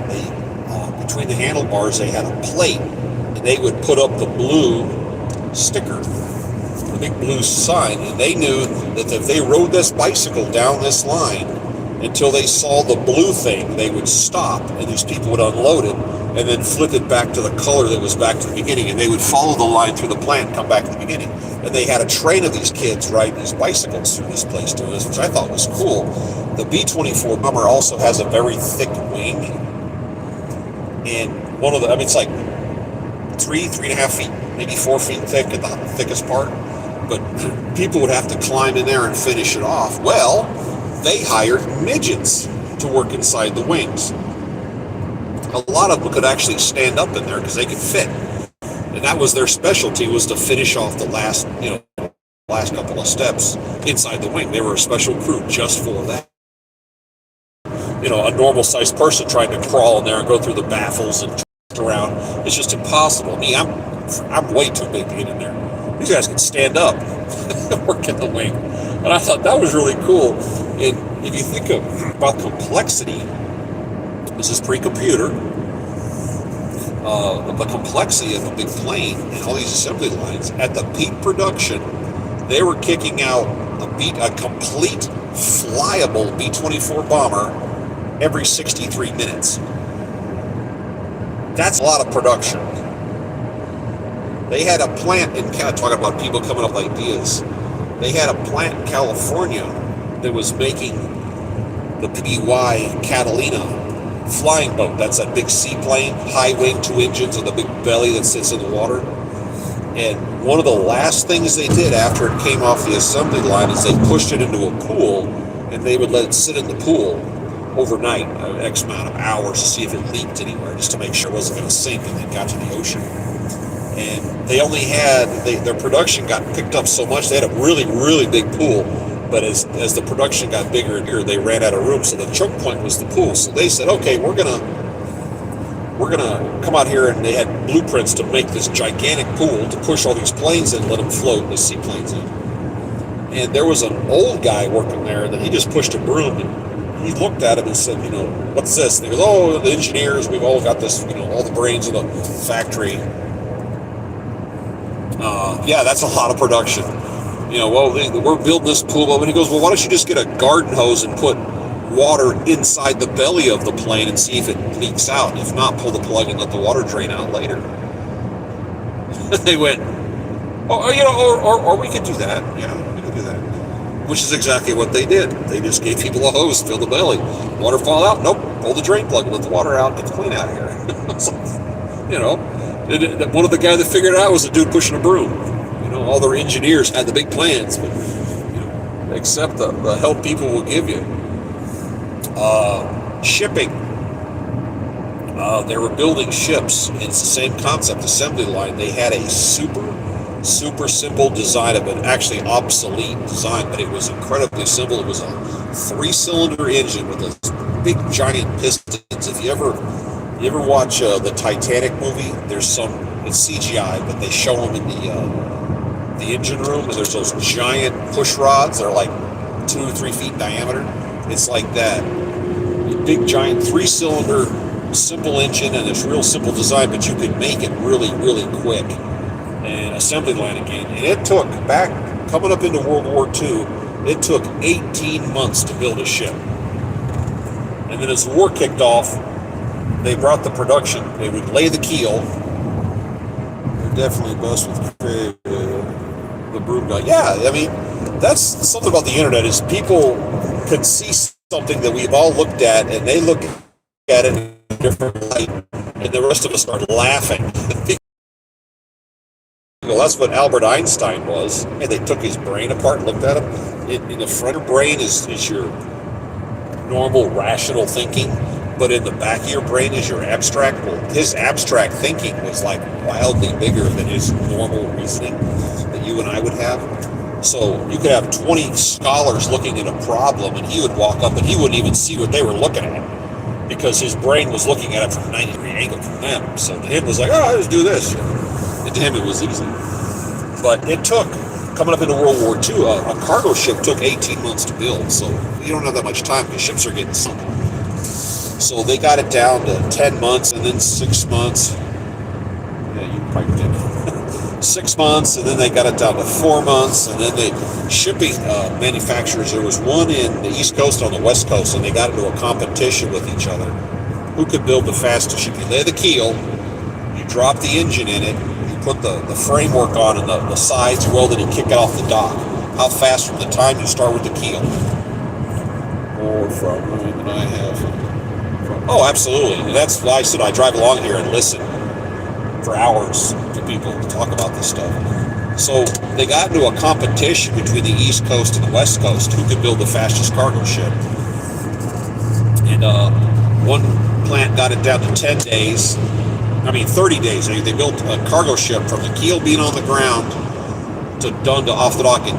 between the handlebars, they had a plate, and they would put up the blue sticker, the big blue sign, and they knew that if they rode this bicycle down this line until they saw the blue thing, they would stop, and these people would unload it, and then flip it back to the color that was back to the beginning, and they would follow the line through the plant and come back to the beginning. And they had a train of these kids riding these bicycles through this place doing this, which I thought was cool. The B-24 bomber also has a very thick wing, and it's like 3.5 feet, maybe 4 feet thick at the thickest part, but people would have to climb in there and finish it off. Well, they hired midgets to work inside the wings. A lot of them could actually stand up in there because they could fit, and that was their specialty, was to finish off the last couple of steps inside the wing. They were a special crew just for that. A normal-sized person trying to crawl in there and go through the baffles and around, it's just impossible. Me, I'm way too big to get in there. These guys can stand up and work in the wing, and I thought that was really cool. And if you think about complexity, this is pre-computer. The complexity of a big plane and all these assembly lines. At the peak production, they were kicking out a complete flyable B-24 bomber every 63 minutes. That's a lot of production. They had a plant in talking about people coming up with ideas. They had a plant in California that was making the PBY Catalina flying boat. That's that big seaplane, high wing, 2 engines, with a big belly that sits in the water. And one of the last things they did after it came off the assembly line is they pushed it into a pool, and they would let it sit in the pool overnight, X amount of hours, to see if it leaked anywhere, just to make sure it wasn't going to sink and then got to the ocean. And they only had, their production got picked up so much, they had a really, really big pool. But as the production got bigger and bigger, they ran out of room, so the choke point was the pool. So they said, okay, we're gonna come out here, and they had blueprints to make this gigantic pool to push all these planes in and let them float, the seaplanes in. And there was an old guy working there that he just pushed a broom, and he looked at him and said, what's this? And he goes, oh, the engineers, we've all got this, all the brains of the factory. Yeah, that's a lot of production. We're building this pool, and he goes, well, why don't you just get a garden hose and put water inside the belly of the plane and see if it leaks out, and if not, pull the plug and let the water drain out later. They went, or we could do that. Yeah, we could do that. Which is exactly what they did. They just gave people a hose, fill the belly, water fall out, nope, pull the drain plug, let the water out, get the plane out of here. So, one of the guys that figured it out was a dude pushing a broom. All their engineers had the big plans, but accept the help people will give you. Shipping. They were building ships. It's the same concept, assembly line. They had a super simple design of it, actually obsolete design, but it was incredibly simple. It was a 3-cylinder engine with those big giant pistons. If you ever watch the Titanic movie, it's CGI, but they show them in the engine room, and there's those giant push rods. They're like 2 or 3 feet in diameter. It's like that big giant 3-cylinder simple engine, and it's real simple design, but you can make it really, really quick. And assembly line again. And it took, back coming up into World War II, it took 18 months to build a ship. And then as the war kicked off, they brought the production. They would lay the keel. They're definitely bust with the broom guy. Yeah, I mean, that's something about the internet is people can see something that we've all looked at, and they look at it in a different light, and the rest of us start laughing. Well, that's what Albert Einstein was. And they took his brain apart and looked at him. In the front of your brain is your normal rational thinking, but in the back of your brain is your abstract. Well, his abstract thinking was like wildly bigger than his normal reasoning that you and I would have. So you could have 20 scholars looking at a problem, and he would walk up and he wouldn't even see what they were looking at because his brain was looking at it from a 90-degree angle from them. So to him it was like, oh, just do this. And to him it was easy. But it took, coming up into World War II, a cargo ship took 18 months to build. So you don't have that much time because ships are getting sunk. So they got it down to 10 months and then 6 months. Yeah, you probably did. 6 months, and then they got it down to 4 months, and then the shipping manufacturers, there was one in the East Coast, on the West Coast, and they got into a competition with each other. Who could build the fastest ship? You lay the keel, you drop the engine in it, you put the framework on and the sides welded and kick it off the dock. How fast from the time you start with the keel? Or from than I have. Oh, absolutely. And that's why I said I drive along here and listen for hours to people talk about this stuff. So they got into a competition between the East Coast and the West Coast who could build the fastest cargo ship. And one plant got it down to 30 days. They built a cargo ship from the keel being on the ground to done to off the dock in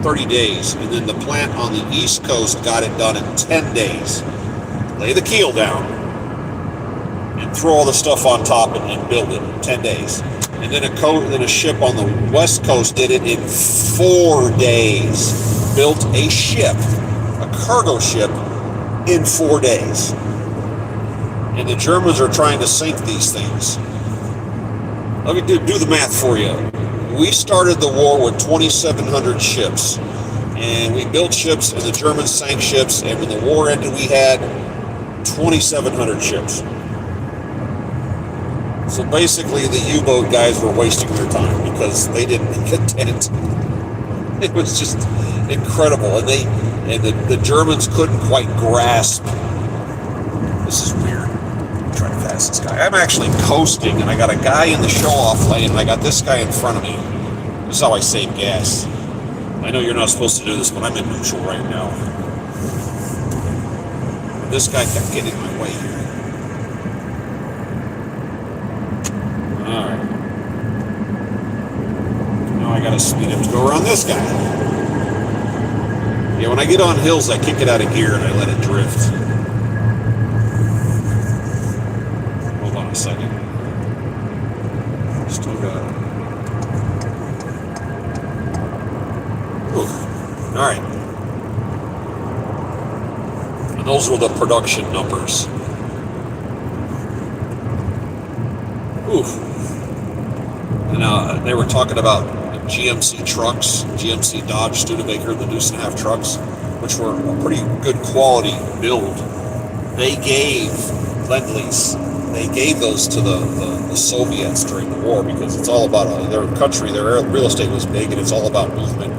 30 days. And then the plant on the East Coast got it done in 10 days. Lay the keel down and throw all the stuff on top and build it in 10 days. And then a ship on the West Coast did it in 4 days. Built a ship, a cargo ship, in 4 days. And the Germans are trying to sink these things. Let me do the math for you. We started the war with 2,700 ships. And we built ships, and the Germans sank ships. And when the war ended, we had 2,700 ships. So basically, the U-boat guys were wasting their time because they didn't get it. It was just incredible, and the Germans couldn't quite grasp. This is weird. I'm trying to pass this guy. I'm actually coasting, and I got a guy in the show-off lane, and I got this guy in front of me. This is how I save gas. I know you're not supposed to do this, but I'm in neutral right now. This guy kept getting in my way here. Alright. Now I gotta speed up to go around this guy. Yeah, when I get on hills, I kick it out of gear and I let it drift. Hold on a second. Still got it. Alright. And those were the production numbers. Oof. And they were talking about GMC trucks, GMC Dodge Studebaker, the Deuce and a Half trucks, which were a pretty good quality build. They gave Lend-Lease. They gave those to the Soviets during the war because it's all about their country. Their real estate was big, and it's all about movement.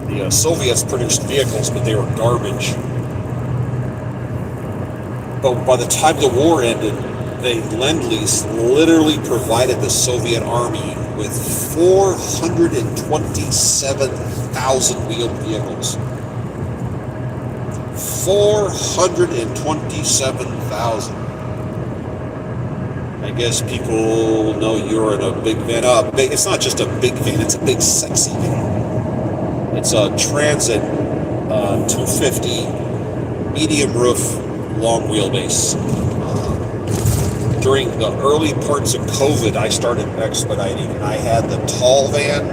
The Soviets produced vehicles, but they were garbage. But by the time the war ended, Lend-Lease literally provided the Soviet army with 427,000 wheeled vehicles. 427,000. I guess people know you're in a big van. It's not just a big van, it's a big sexy van. It's a Transit 250 medium roof, long wheelbase. during the early parts of COVID, I started expediting, and I had the tall van.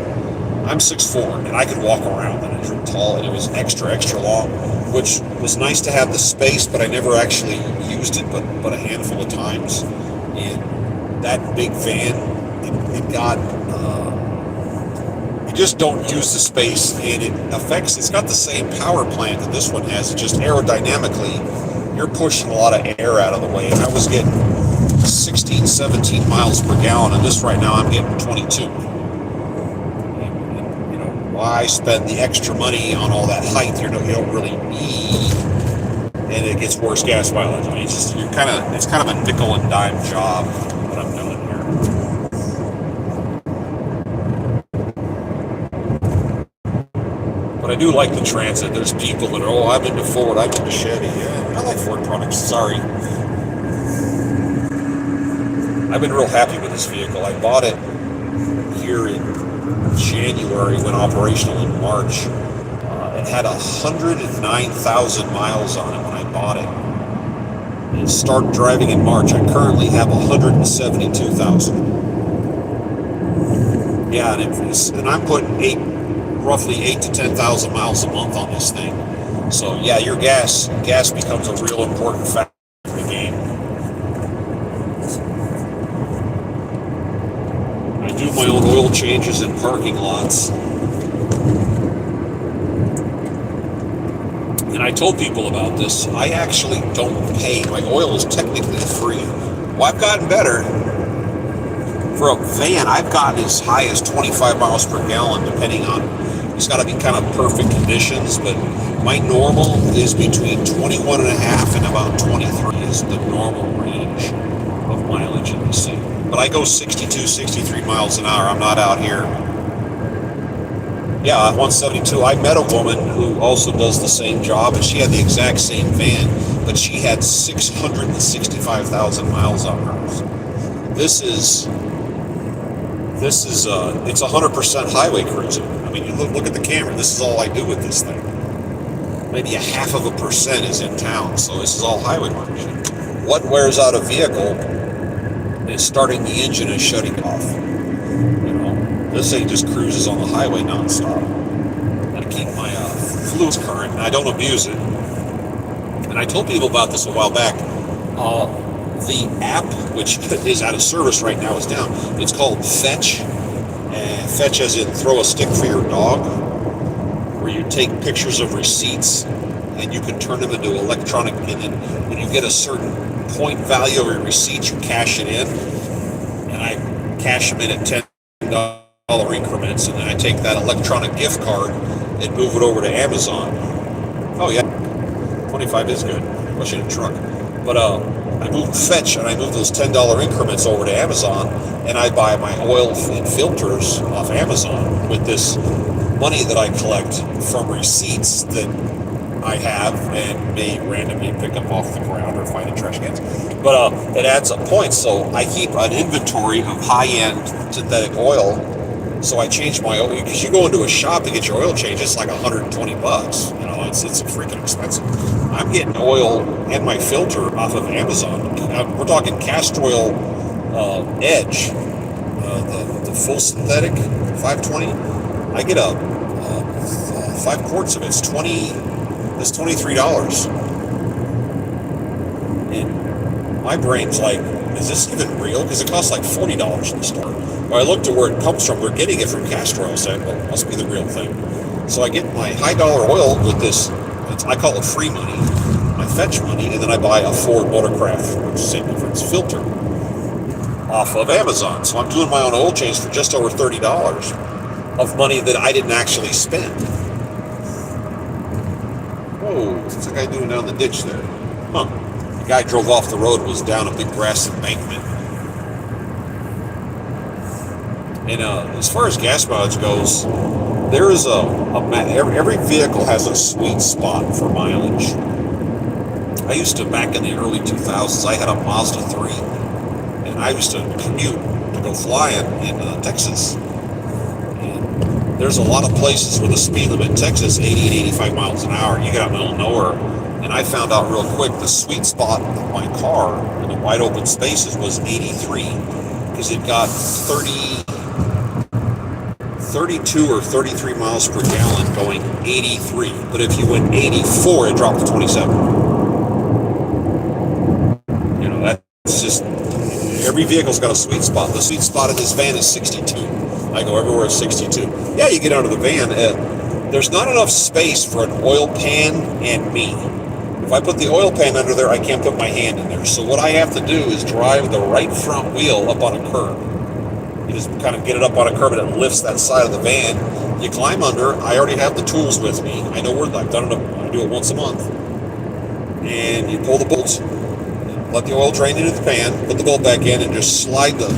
I'm 6'4", and I could walk around, and it was tall, and it was extra long, which was nice to have the space, but I never actually used it but a handful of times. And that big van, it got... you just don't use the space, and it's got the same power plant that this one has. It just aerodynamically, you're pushing a lot of air out of the way. And I was getting 16, 17 miles per gallon, and this right now I'm getting 22. And why spend the extra money on all that height you don't really need, and it gets worse gas mileage. I mean, it's kind of a nickel and dime job what I'm doing here. But I do like the Transit. There's people that are, I'm into Ford, I'm into Chevy. Yeah, I like Ford products. Sorry. I've been real happy with this vehicle. I bought it here in January, went operational in March. It had 109,000 miles on it when I bought it. And started driving in March. I currently have 172,000. Yeah, and I'm putting roughly 8 to 10,000 miles a month on this thing. So yeah, your gas becomes a real important factor in the game. I do my own oil changes in parking lots. And I told people about this. I actually don't pay. My oil is technically free. Well, I've gotten better. For a van, I've gotten as high as 25 miles per gallon, depending on, it's got to be kind of perfect conditions, but my normal is between 21 and a half and about 23 is the normal range of mileage in this thing. But I go 62, 63 miles an hour. I'm not out here. Yeah, 172. I met a woman who also does the same job, and she had the exact same van, but she had 665,000 miles on hers. It's 100% highway cruising. I mean, you look at the camera. This is all I do with this thing. Maybe 0.5% is in town, so this is all highway cruising. What wears out a vehicle is starting the engine and shutting it off. This thing just cruises on the highway nonstop. I keep my fluids current, and I don't abuse it. And I told people about this a while back. The app, which is out of service right now, is down. It's called Fetch. And Fetch as in throw a stick for your dog, where you take pictures of receipts and you can turn them into electronic, and then when you get a certain point value of your receipts, you cash it in. And I cash them in at $10 increments, and then I take that electronic gift card and move it over to Amazon. Oh yeah, 25 is good, especially in a truck. But I moved Fetch, and I moved those $10 increments over to Amazon, and I buy my oil and filters off Amazon with this money that I collect from receipts that I have and may randomly pick up off the ground or find in trash cans. But it adds up points, so I keep an inventory of high-end synthetic oil. So I change my oil, because you go into a shop to get your oil change, it's like $120. It's freaking expensive. I'm getting oil and my filter off of Amazon. We're talking castor oil Edge, the full synthetic 520. I get 5 quarts of it. It's $23. And my brain's like, is this even real? Because it costs like $40 in the store. Well, I looked at where it comes from. We're getting it from castor oil. So well, it must be the real thing. So I get my high dollar oil with this, I call it free money, my Fetch money, and then I buy a Ford Motorcraft, which is the same difference, filter off of Amazon. So I'm doing my own oil change for just over $30 of money that I didn't actually spend. Whoa, what's the guy doing down the ditch there? Huh. The guy drove off the road and was down a big grass embankment. And as far as gas mileage goes, there is every vehicle has a sweet spot for mileage. I used to, back in the early 2000s, I had a Mazda 3, and I used to commute to go flying in Texas. And there's a lot of places where the speed limit in Texas, 80 and 85 miles an hour. You get out in the middle of nowhere, and And I found out real quick the sweet spot of my car in the wide open spaces was 83, because it got 32 or 33 miles per gallon going 83. But if you went 84, it dropped to 27. That's just, every vehicle's got a sweet spot. The sweet spot in this van is 62. I go everywhere at 62. Yeah, you get out of the van, there's not enough space for an oil pan and me. If I put the oil pan under there, I can't put my hand in there. So what I have to do is drive the right front wheel up on a curb. You just kind of get it up on a curb and it lifts that side of the van. You climb under. I already have the tools with me. I know I've done it. I do it once a month. And you pull the bolts, let the oil drain into the pan, put the bolt back in, and just slide the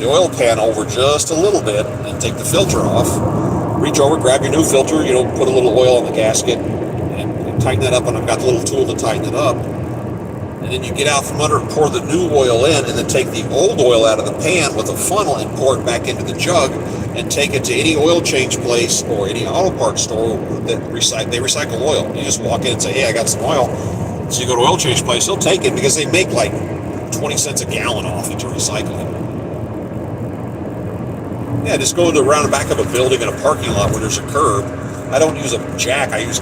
oil pan over just a little bit and take the filter off. Reach over, grab your new filter, put a little oil on the gasket and tighten that up, and I've got the little tool to tighten it up. And then you get out from under and pour the new oil in, and then take the old oil out of the pan with a funnel and pour it back into the jug and take it to any oil change place or any auto parts store that they recycle oil. You just walk in and say, hey, I got some oil. So you go to oil change place, they'll take it because they make like 20 cents a gallon off it to recycle it. Yeah, just go around the back of a building in a parking lot where there's a curb. I don't use a jack. I use,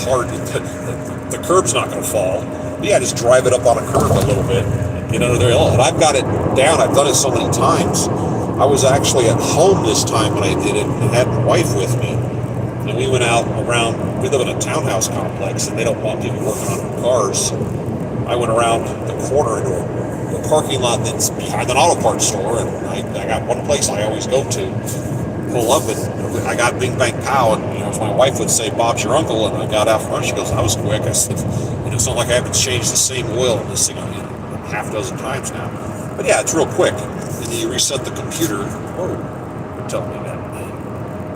hard. The curb's not going to fall. But yeah, just drive it up on a curb a little bit and get under there. And I've got it down. I've done it so many times. I was actually at home this time when I did it and had my wife with me. And we went out around, we live in a townhouse complex and they don't want people working on cars. I went around the corner into a parking lot that's behind an auto parts store, and I got one place I always go to, pull up, and I got bing bang pow, and as my wife would say, Bob's your uncle, and I got out front, she goes, I was quick. I said, it's not like I haven't changed the same oil in this thing half a dozen times now. But yeah, it's real quick. And then you reset the computer. Whoa, tell me that.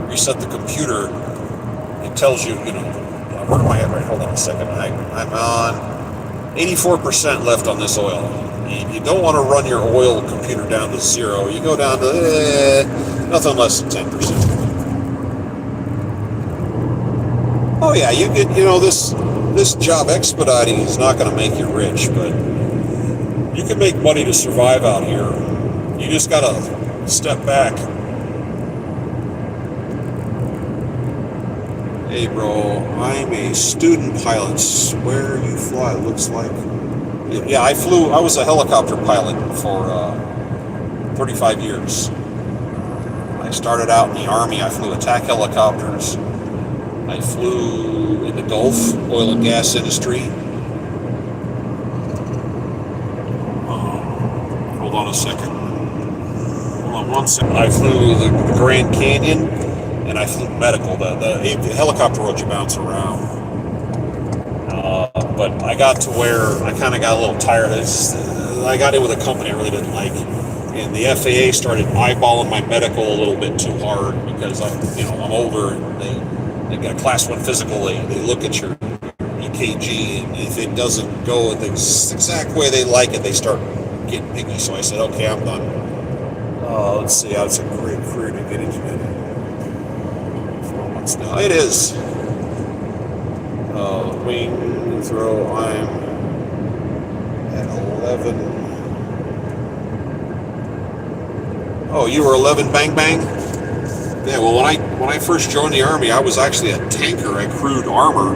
You reset the computer, it tells you, where am I at? Right, hold on a second. I'm on 84% left on this oil. You don't want to run your oil computer down to zero. You go down to nothing less than 10%. Oh yeah, you get, this job expediting is not going to make you rich, but you can make money to survive out here. You just got to step back. Hey bro, I'm a student pilot. Where you fly, looks like. Yeah, I was a helicopter pilot for 35 years. I started out in the Army. I flew attack helicopters. I flew in the Gulf oil and gas industry. Hold on a second. Hold on one second. I flew the Grand Canyon, and I flew medical. The helicopter road you bounce around. But I got to where I kind of got a little tired. I got in with a company I really didn't like, and the FAA started eyeballing my medical a little bit too hard because I'm older, and they got a class 1 physical. They look at your EKG, and if it doesn't go the exact way they like it, they start getting picky. So I said, okay, I'm done. Let's see, that's a great career to get into. 4 months now. It is. Wing throw, I'm at 11. Oh, you were 11 bang bang? Yeah, well, when I first joined the Army, I was actually a tanker. I crewed armor,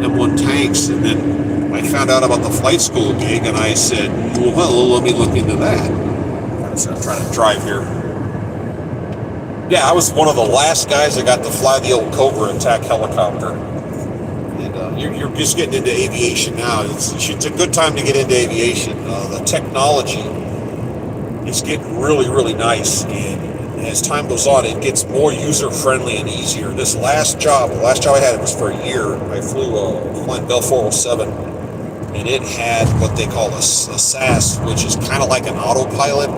M1 tanks, and then I found out about the flight school gig, and I said, well, let me look into that. So I'm trying to drive here. Yeah, I was one of the last guys that got to fly the old Cobra attack helicopter. You're just getting into aviation now. It's a good time to get into aviation. The technology is getting really, really nice, and as time goes on, it gets more user-friendly and easier. The last job I had was for a year. I flew a Bell 407, and it had what they call a SAS, which is kind of like an autopilot,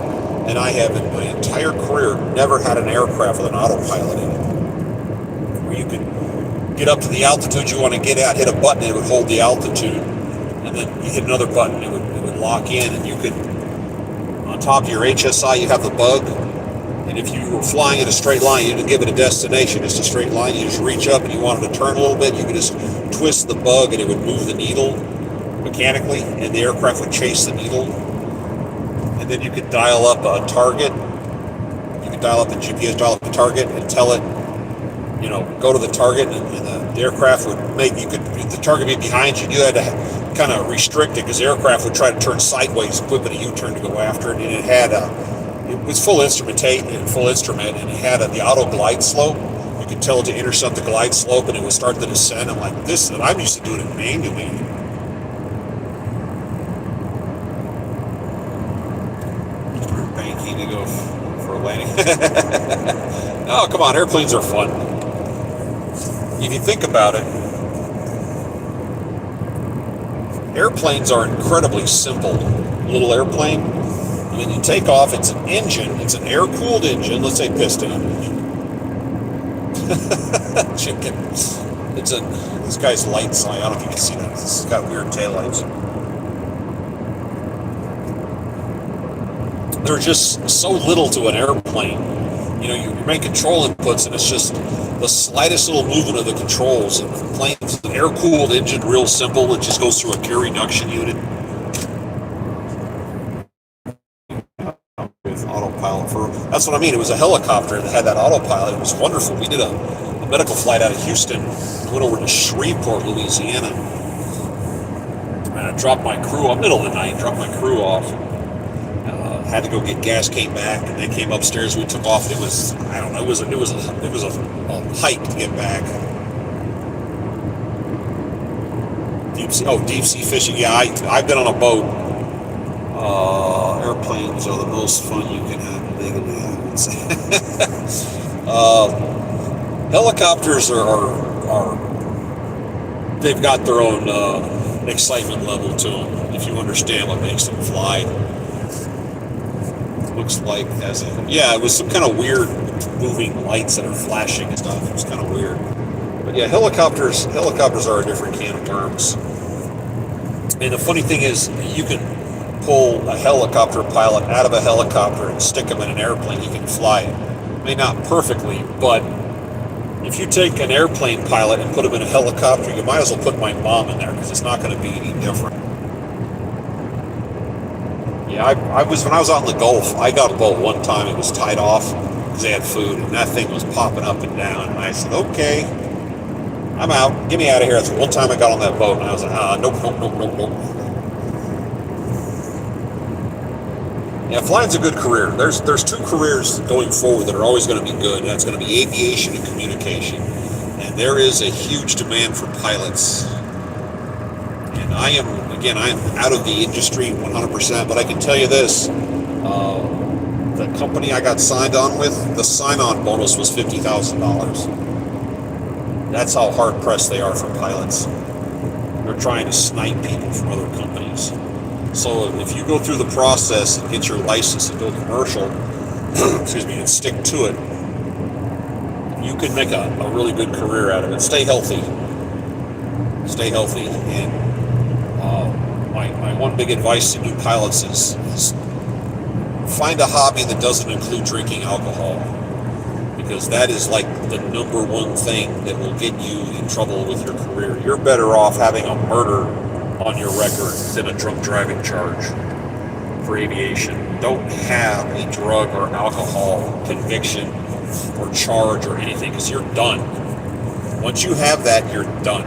and I have in my entire career never had an aircraft with an autopilot in it, where you could get up to the altitude you want to get at, hit a button, it would hold the altitude, and then you hit another button, it would lock in, and you could, on top of your HSI, you have the bug, and if you were flying in a straight line, you didn't give it a destination, just a straight line, you just reach up and you wanted to turn a little bit, you could just twist the bug and it would move the needle, mechanically, and the aircraft would chase the needle. And then you could dial up a target. You could dial up the GPS, dial up the target, and tell it, go to the target, and the aircraft would the target be behind you. You had to kind of restrict it because the aircraft would try to turn sideways, whip it a U-turn to go after it, and it was full instrument, and it had the auto glide slope. You could tell it to intercept the glide slope, and it would start the descent. I'm like, I'm used to doing it manually. Banking to go for a landing. Oh, come on, airplanes are fun. If you think about it, airplanes are incredibly simple. Little airplane, and then you take off. It's an engine. It's an air-cooled engine. Let's say piston engine. Chicken. This guy's lights. I don't know if you can see that. It's got weird taillights. There's just so little to an airplane. You make control inputs, and it's just the slightest little movement of the controls. And the plane's an air-cooled engine, real simple. It just goes through a gear reduction unit. With autopilot that's what I mean. It was a helicopter that had that autopilot. It was wonderful. We did a medical flight out of Houston. Went over to Shreveport, Louisiana. And I dropped my crew up middle of the night. Dropped my crew off. Had to go get gas, came back, and then came upstairs. We took off. It was, I don't know, it was a hike to get back. Deep sea fishing. Yeah, I've been on a boat. Airplanes are the most fun you can have legally, I would say. Helicopters are they've got their own excitement level to them, if you understand what makes them fly. Looks like it was some kind of weird moving lights that are flashing and stuff. It was kind of weird. But yeah, helicopters are a different can of worms. And the funny thing is, you can pull a helicopter pilot out of a helicopter and stick them in an airplane. You can fly it. May not perfectly, but if you take an airplane pilot and put him in a helicopter, you might as well put my mom in there, because it's not going to be any different. Yeah, when I was out in the Gulf, I got a boat one time. It was tied off because they had food, and that thing was popping up and down. And I said, okay, I'm out. Get me out of here. That's one time I got on that boat, and I was like, nope. Yeah, flying's a good career. There's two careers going forward that are always going to be good, and that's going to be aviation and communication. And there is a huge demand for pilots. And I am out of the industry 100%, but I can tell you this, the company I got signed on with, the sign-on bonus was $50,000. That's how hard-pressed they are for pilots. They're trying to snipe people from other companies. So if you go through the process and get your license and go commercial, and stick to it, you can make a really good career out of it. Stay healthy. And my one big advice to new pilots is find a hobby that doesn't include drinking alcohol, because that is like the number one thing that will get you in trouble with your career. You're better off having a murder on your record than a drunk driving charge for aviation. Don't have a drug or alcohol conviction or charge or anything, because you're done. Once you have that, you're done.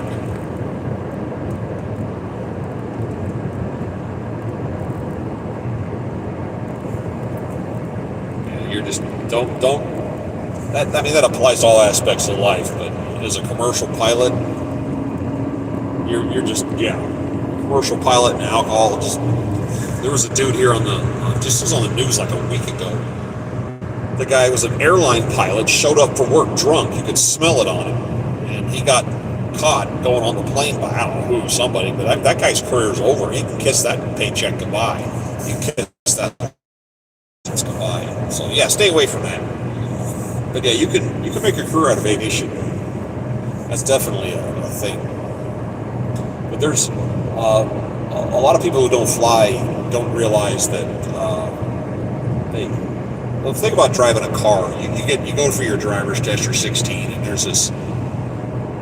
You're just don't that applies to all aspects of life, but as a commercial pilot, you're just commercial pilot and alcohol. There was a dude here was on the news like a week ago. The guy was an airline pilot, showed up for work drunk. You could smell it on him, and he got caught going on the plane by I don't know who, somebody. But that guy's career is over. He can kiss that paycheck goodbye. You kiss that goodbye. So yeah, stay away from that. But yeah, you can make a career out of aviation. That's definitely a thing. But there's a lot of people who don't fly don't realize that think about driving a car. You go for your driver's test. You're 16, and there's this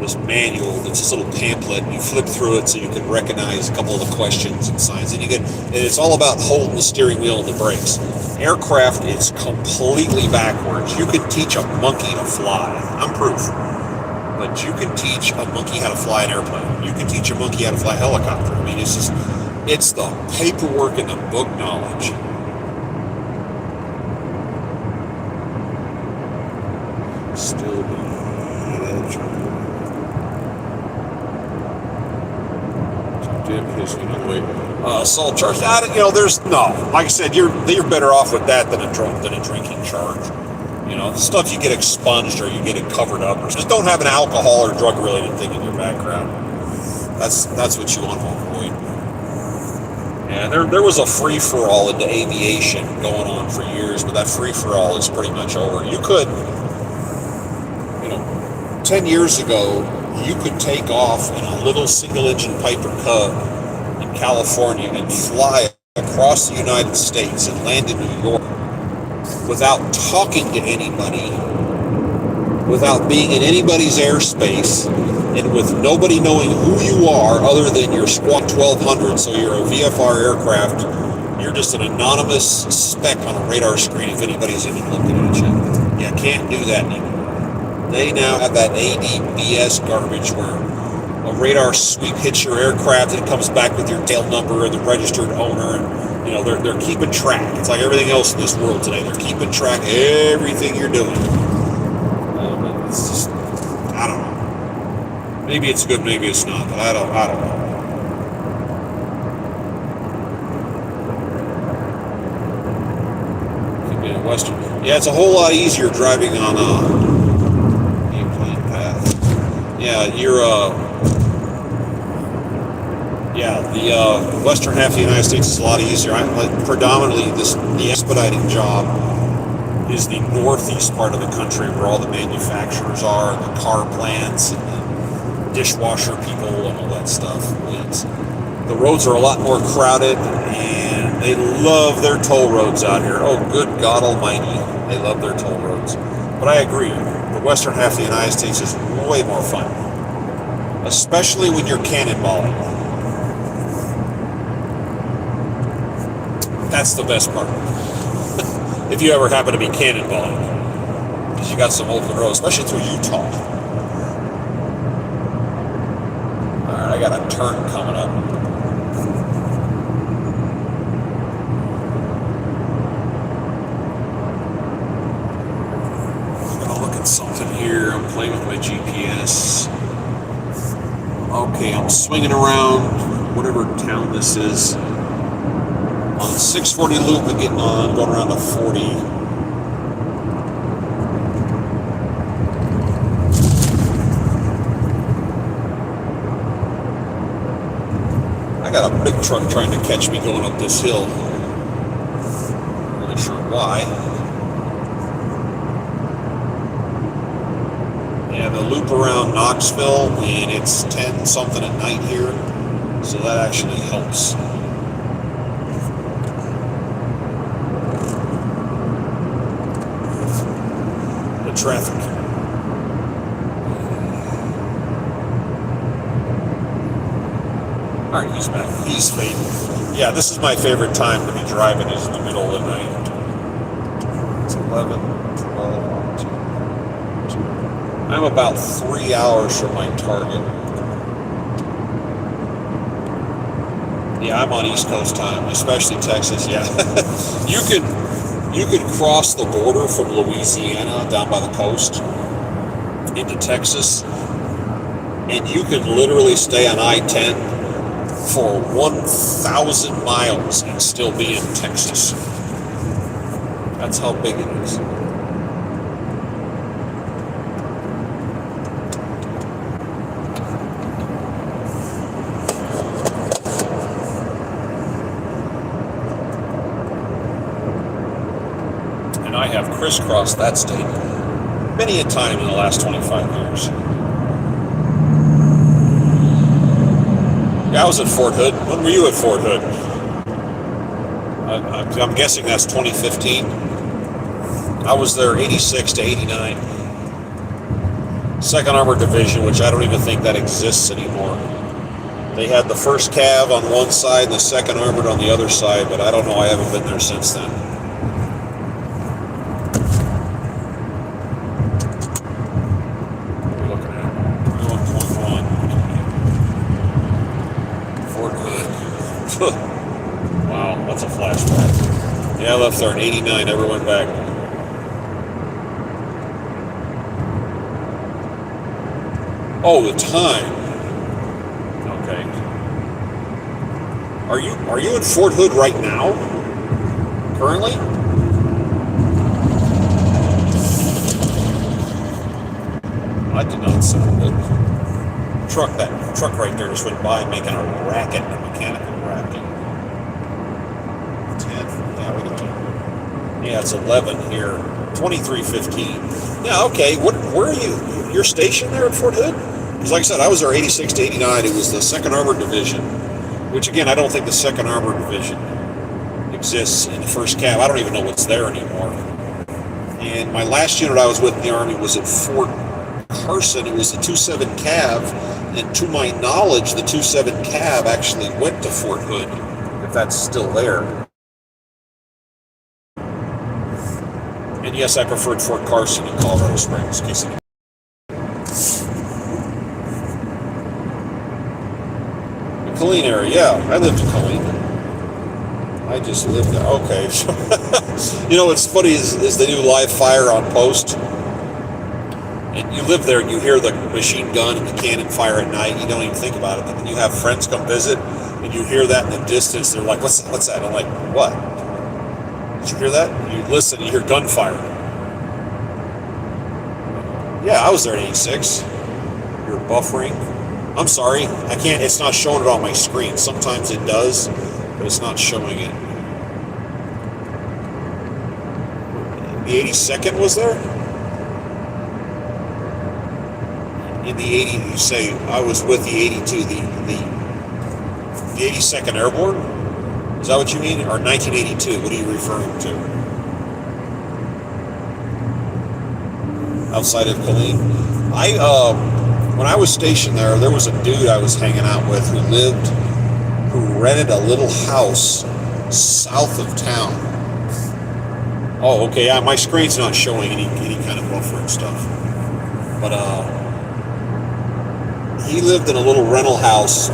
this manual that's this little pamphlet. You flip through it so you can recognize a couple of the questions and signs. And it's all about holding the steering wheel and the brakes. Aircraft is completely backwards. You can teach a monkey to fly. I'm proof. But you can teach a monkey how to fly an airplane. You can teach a monkey how to fly a helicopter. I mean, it's the paperwork and the book knowledge. Still assault charge. There's no. Like I said, you're better off with that than a drinking charge. The stuff you get expunged or you get it covered up, or just don't have an alcohol or drug related thing in your background. That's what you want to avoid. And there was a free for all into aviation going on for years, but that free for all is pretty much over. You could, 10 years ago, you could take off in a little single-engine Piper Cub in California and fly across the United States and land in New York without talking to anybody, without being in anybody's airspace, and with nobody knowing who you are other than your Squawk 1200, so you're a VFR aircraft, you're just an anonymous speck on a radar screen if anybody's even looking at you. You can't do that anymore. They now have that ADBS garbage where a radar sweep hits your aircraft and it comes back with your tail number and the registered owner, and they're keeping track. It's like everything else in this world today. They're keeping track of everything you're doing. It's just, I don't know. Maybe it's good, maybe it's not, but I don't know. Could be a Western. Yeah, it's a whole lot easier driving on the plane path. Yeah, the western half of the United States is a lot easier. Predominantly, the expediting job is the northeast part of the country where all the manufacturers are, the car plants, and the dishwasher people, and all that stuff. The roads are a lot more crowded, and they love their toll roads out here. Oh, good God Almighty, they love their toll roads. But I agree, the western half of the United States is way more fun, especially when you're cannonballing. That's the best part. If you ever happen to be cannonballing, because you got some open roads, especially through Utah. All right, I got a turn coming up. I'm gonna look at something here. I'm playing with my GPS. Okay, I'm swinging around whatever town this is. On 640 loop and getting on, going around to 40. I got a big truck trying to catch me going up this hill. Not really sure why. Yeah, the loop around Knoxville, and it's 10 something at night here, so that actually helps. Traffic. All right, he's back. He's fading. Yeah, this is my favorite time to be driving, is in the middle of the night. It's 11, 12, 2. I'm about 3 hours from my target. Yeah, I'm on East Coast time, especially Texas. Yeah, You could cross the border from Louisiana down by the coast into Texas, and you could literally stay on I-10 for 1,000 miles and still be in Texas. That's how big it is. I have crisscrossed that state many a time in the last 25 years. Yeah, I was at Fort Hood. When were you at Fort Hood? I'm guessing that's 2015. I was there 86 to 89. 2nd Armored Division, which I don't even think that exists anymore. They had the 1st Cav on one side and the 2nd Armored on the other side, but I don't know, I haven't been there since then. What are we looking at? 1.1. Fort Hood. Wow, that's a flashback. Yeah, I left there in 89, never went back. Oh, the time. Okay. Are you in Fort Hood right now? Currently? I did not sound good. That truck right there just went by making a racket, a mechanical racket. 10. Yeah, we got 10. Yeah, it's 11 here. 23:15. Yeah, okay. Where are you? You're stationed there at Fort Hood? Because like I said, I was there 86 to 89. It was the 2nd Armored Division, which again, I don't think the 2nd Armored Division exists in the 1st Cav. I don't even know what's there anymore. And my last unit I was with in the Army was at Fort Carson. It was the 27 Cav, and to my knowledge, the 27 Cav actually went to Fort Hood, if that's still there. And yes, I preferred Fort Carson in Colorado Springs. Killeen area, yeah, I lived in Killeen. I just lived there. Okay. You know what's funny is they do live fire on post. And you live there and you hear the machine gun and the cannon fire at night. You don't even think about it. But then you have friends come visit and you hear that in the distance. They're like, what's that? I'm like, what? Did you hear that? You listen, you hear gunfire. Yeah, I was there in 86. You're buffering. I'm sorry, I can't, it's not showing it on my screen. Sometimes it does, but it's not showing it. The 82nd was there? In the 80, you say, I was with the 82, the 82nd Airborne? Is that what you mean? Or 1982, what are you referring to? Outside of Killeen? When I was stationed there was a dude I was hanging out with who rented a little house south of town. Oh, okay, yeah, my screen's not showing any kind of buffer and stuff. But he lived in a little rental house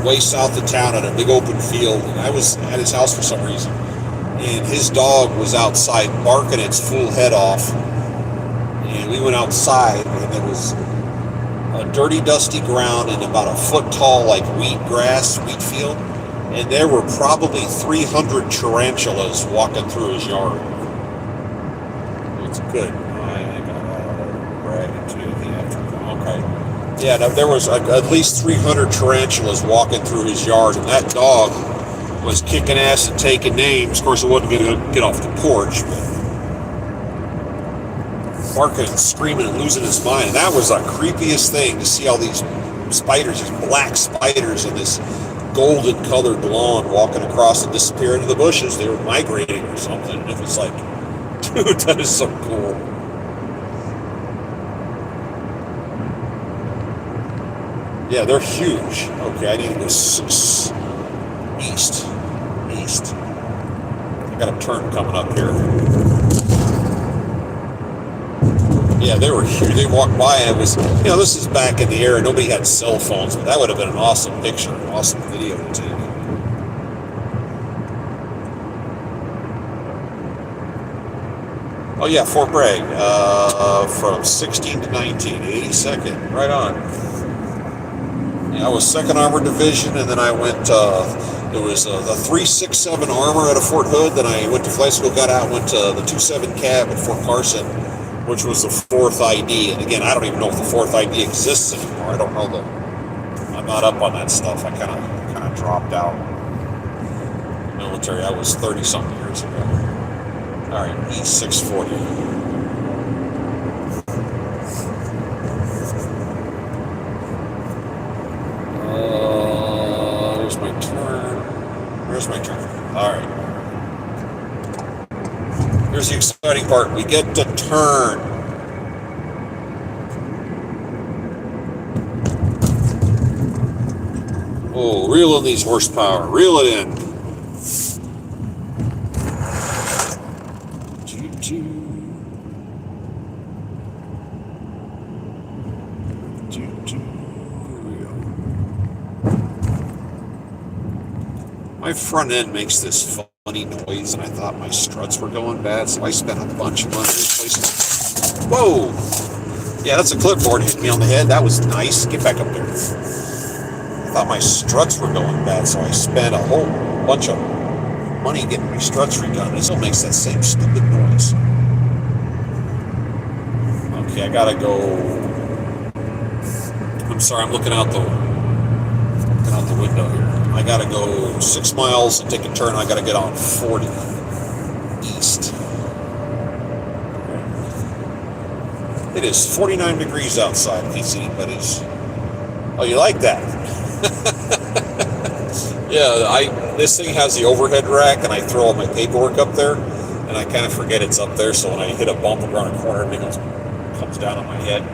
way south of town at a big open field, and I was at his house for some reason. And his dog was outside barking its full head off. And we went outside, and it was a dirty, dusty ground and about a foot tall, like wheat field, and there were probably 300 tarantulas walking through his yard. It's good. I got bragging to the afternoon. Okay. Yeah, there was at least 300 tarantulas walking through his yard, and that dog was kicking ass and taking names. Of course, it wasn't going to get off the porch, but barking and screaming and losing his mind. And that was the creepiest thing, to see all these spiders, these black spiders in this golden colored lawn walking across and disappear into the bushes. They were migrating or something. It was like, dude, that is so cool. Yeah, they're huge. Okay, I need to go east. I got a turn coming up here. Yeah, they were huge. They walked by, and it was, this is back in the era. Nobody had cell phones, but that would have been an awesome picture, an awesome video to take. Oh yeah, Fort Bragg, from 16 to 19, 82nd, right on. Yeah, I was 2nd Armored Division, and then I went, it was the 367 Armor out of Fort Hood. Then I went to flight school, got out, went to the 27 Cav at Fort Carson, which was the 4th ID. And again, I don't even know if the 4th ID exists anymore. I don't know I'm not up on that stuff. I kind of dropped out of the military. I was 30-something years ago. All right, E640. There's my turn. All right. Here's the exciting part. We get to turn. Oh, reel in these horsepower. Reel it in. My front end makes this funny noise, and I thought my struts were going bad, so I spent a bunch of money replacing them. Whoa! Yeah, that's a clipboard hitting me on the head. That was nice. Get back up there. I thought my struts were going bad, so I spent a whole bunch of money getting my struts redone. It still makes that same stupid noise. Okay, I gotta go. I'm sorry, I'm looking out the window here. I gotta go 6 miles and take a turn. I gotta get on 40 east. It is 49 degrees outside, in case anybody's. Oh, you like that? Yeah, this thing has the overhead rack, and I throw all my paperwork up there, and I kind of forget it's up there. So when I hit a bump around a corner, everything comes down on my head.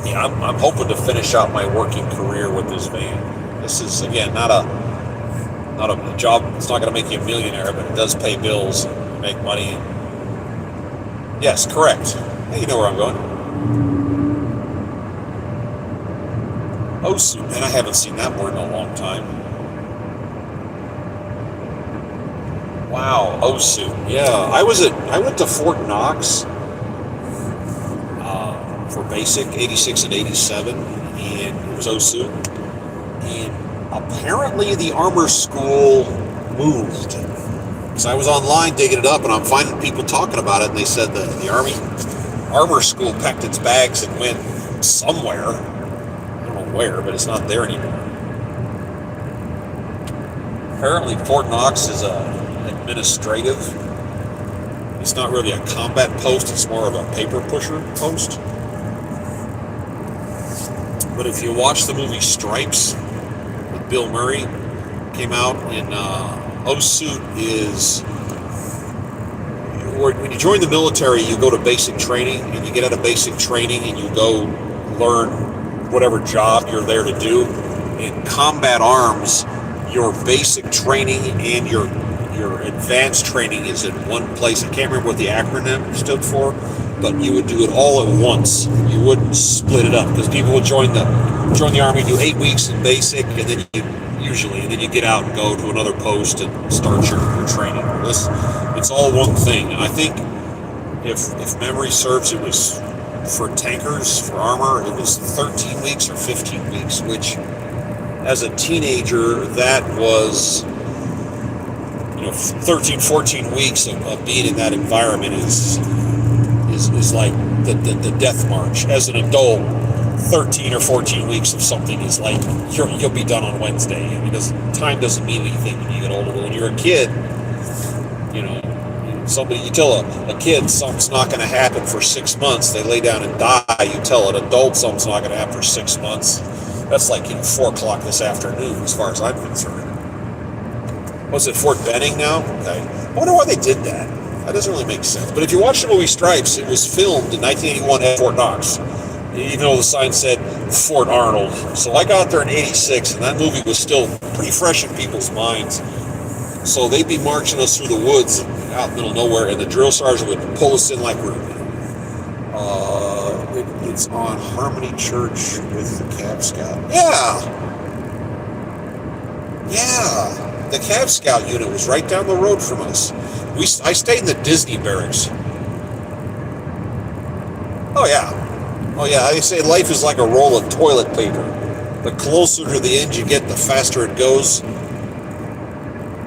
Yeah, I'm hoping to finish out my working career with this van. This is, again, not a job. It's not going to make you a millionaire, but it does pay bills and make money. Yes, correct. Hey, you know where I'm going. Osu, man, I haven't seen that word in a long time. Wow, Osu. Yeah, I went to Fort Knox for basic 86 and 87, and it was Osu. And apparently the armor school moved. Because I was online digging it up, and I'm finding people talking about it, and they said that the armor school packed its bags and went somewhere. I don't know where, but it's not there anymore. Apparently Fort Knox is administrative. It's not really a combat post, it's more of a paper pusher post. But if you watch the movie Stripes with Bill Murray, came out in Osu is when you join the military, you go to basic training, and you get out of basic training and you go learn whatever job you're there to do. In combat arms, your basic training and your advanced training is in one place. I can't remember what the acronym stood for, but you would do it all at once. You wouldn't split it up, because people would join the army, do 8 weeks in basic, and then you get out and go to another post and start your training. It's all one thing. And I think if memory serves, it was for tankers, for armor, it was 13 weeks or 15 weeks, which as a teenager, that was 13, 14 weeks of being in that environment is like the death march. As an adult, 13 or 14 weeks of something is like you'll be done on Wednesday. Time doesn't mean anything when you get older. When you're a kid, you tell a kid something's not going to happen for 6 months, they lay down and die. You tell an adult something's not going to happen for 6 months, that's like 4 o'clock this afternoon, as far as I'm concerned. Was it Fort Benning now? Okay. I wonder why they did that. That doesn't really make sense. But if you watch the movie Stripes, it was filmed in 1981 at Fort Knox, even though the sign said Fort Arnold. So I got there in 86, and that movie was still pretty fresh in people's minds. So they'd be marching us through the woods out in the middle of nowhere, and the drill sergeant would pull us in like it's on Harmony Church with the Cab Scout. Yeah. The Cab Scout unit was right down the road from us. I stayed in the Disney barracks. Oh yeah. They say life is like a roll of toilet paper. The closer to the end you get, the faster it goes.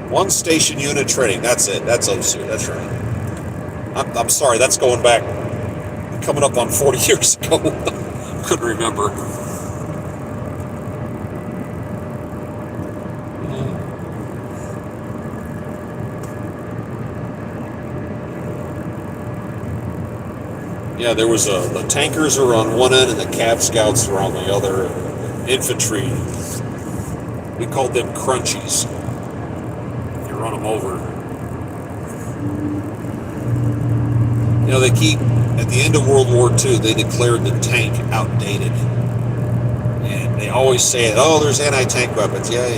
One station unit training. That's it. That's Osu. That's right. I'm sorry. That's coming up on 40 years ago. Couldn't remember. Yeah, there was the tankers were on one end and the Cab Scouts were on the other. Infantry, we called them crunchies. You run them over. They keep at the end of World War II, they declared the tank outdated. And they always say, oh, there's anti-tank weapons. Yeah.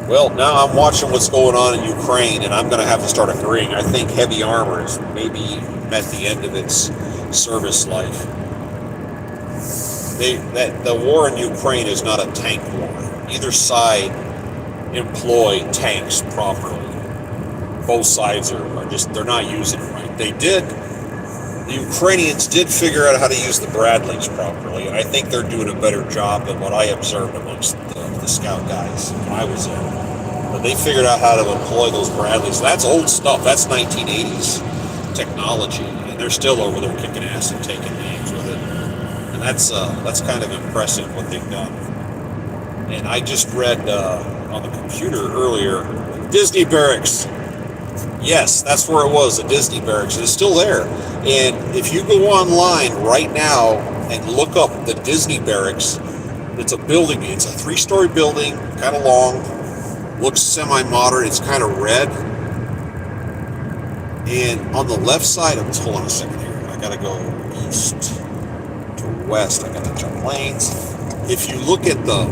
Well, now I'm watching what's going on in Ukraine, and I'm going to have to start agreeing. I think heavy armor is maybe met the end of its service life. The war in Ukraine is not a tank war. Either side employ tanks properly. Both sides are just, they're not using it right. The Ukrainians did figure out how to use the Bradleys properly, and I think they're doing a better job than what I observed amongst the scout guys when I was there. But they figured out how to employ those Bradleys. That's old stuff. That's 1980s technology, and they're still over there kicking ass and taking names with it. And that's kind of impressive what they've done. And I just read on the computer earlier, Disney Barracks. Yes, that's where it was, the Disney Barracks. It's still there. And if you go online right now and look up the Disney Barracks, it's a building. It's a 3-story building, kind of long, looks semi-modern. It's kind of red. And on the left side, hold on a second here. I got to go east to west. I got to jump lanes. If you look at the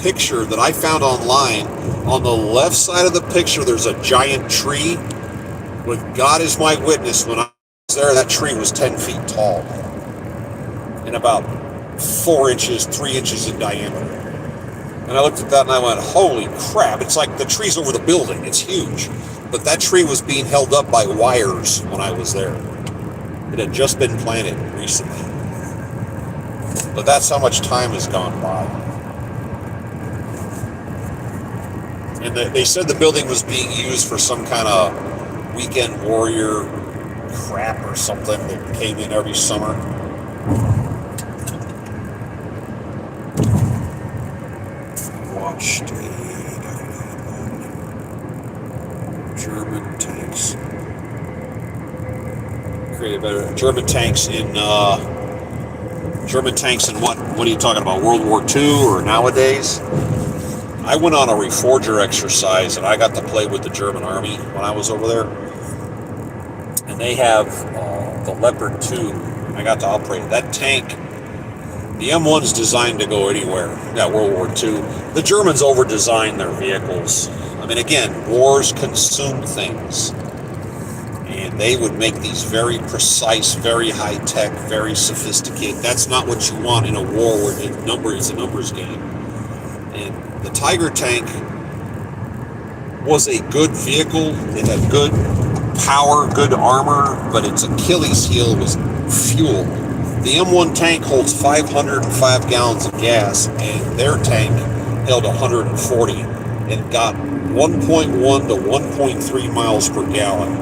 picture that I found online, on the left side of the picture, there's a giant tree. With God is my witness, when I was there, that tree was 10 feet tall and about 3 inches in diameter. And I looked at that and I went, holy crap, it's like the tree's over the building. It's huge. But that tree was being held up by wires when I was there. It had just been planted recently. But that's how much time has gone by. And they said the building was being used for some kind of weekend warrior crap or something that came in every summer. Watched German tanks. Created better German tanks in what? What are you talking about? World War II or nowadays? I went on a reforger exercise and I got to play with the German army when I was over there. And they have the Leopard 2. I got to operate that tank. The M1's designed to go anywhere. Yeah, World War II. The Germans over-designed their vehicles. I mean, again, wars consume things. And they would make these very precise, very high-tech, very sophisticated. That's not what you want in a war where it's a numbers game. And the Tiger tank was a good vehicle. It had good power, good armor, but its Achilles heel was fuel. The M1 tank holds 505 gallons of gas, and their tank held 140 and got 1.1 to 1.3 miles per gallon.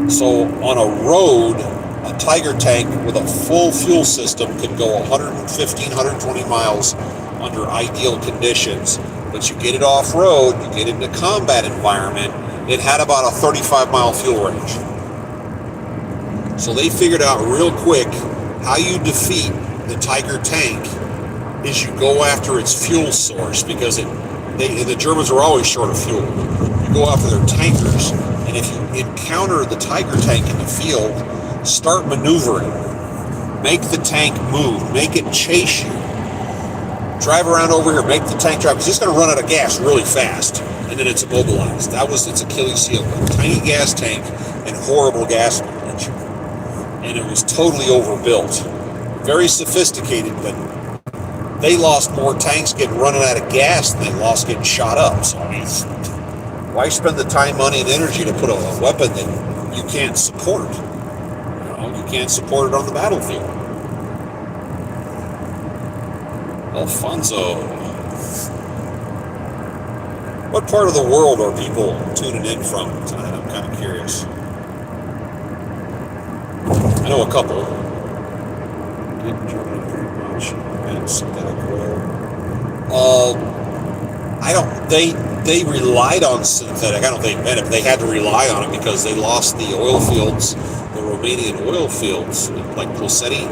So on a road, a Tiger tank with a full fuel system could go 115, 120 miles under ideal conditions. But you get it off-road, you get into combat environment, it had about a 35-mile fuel range. So they figured out real quick how you defeat the Tiger tank is you go after its fuel source, because the Germans were always short of fuel. You go after their tankers, and if you encounter the Tiger tank in the field, start maneuvering. Make the tank move. Make it chase you. Drive around over here. Make the tank drive, because it's going to run out of gas really fast, and then it's immobilized. That was its Achilles heel. A tiny gas tank and horrible gas mileage. And it was totally overbuilt. Very sophisticated, but they lost more tanks running out of gas than they lost getting shot up. So I mean, why spend the time, money, and energy to put a weapon that you can't support? You can't support it on the battlefield. Alfonso. What part of the world are people tuning in from tonight? I'm kind of curious. I know a couple. In Germany, pretty much. And synthetic oil. They relied on synthetic. I don't think they invented it, but they had to rely on it because they lost the oil fields, the Romanian oil fields, like Proseti.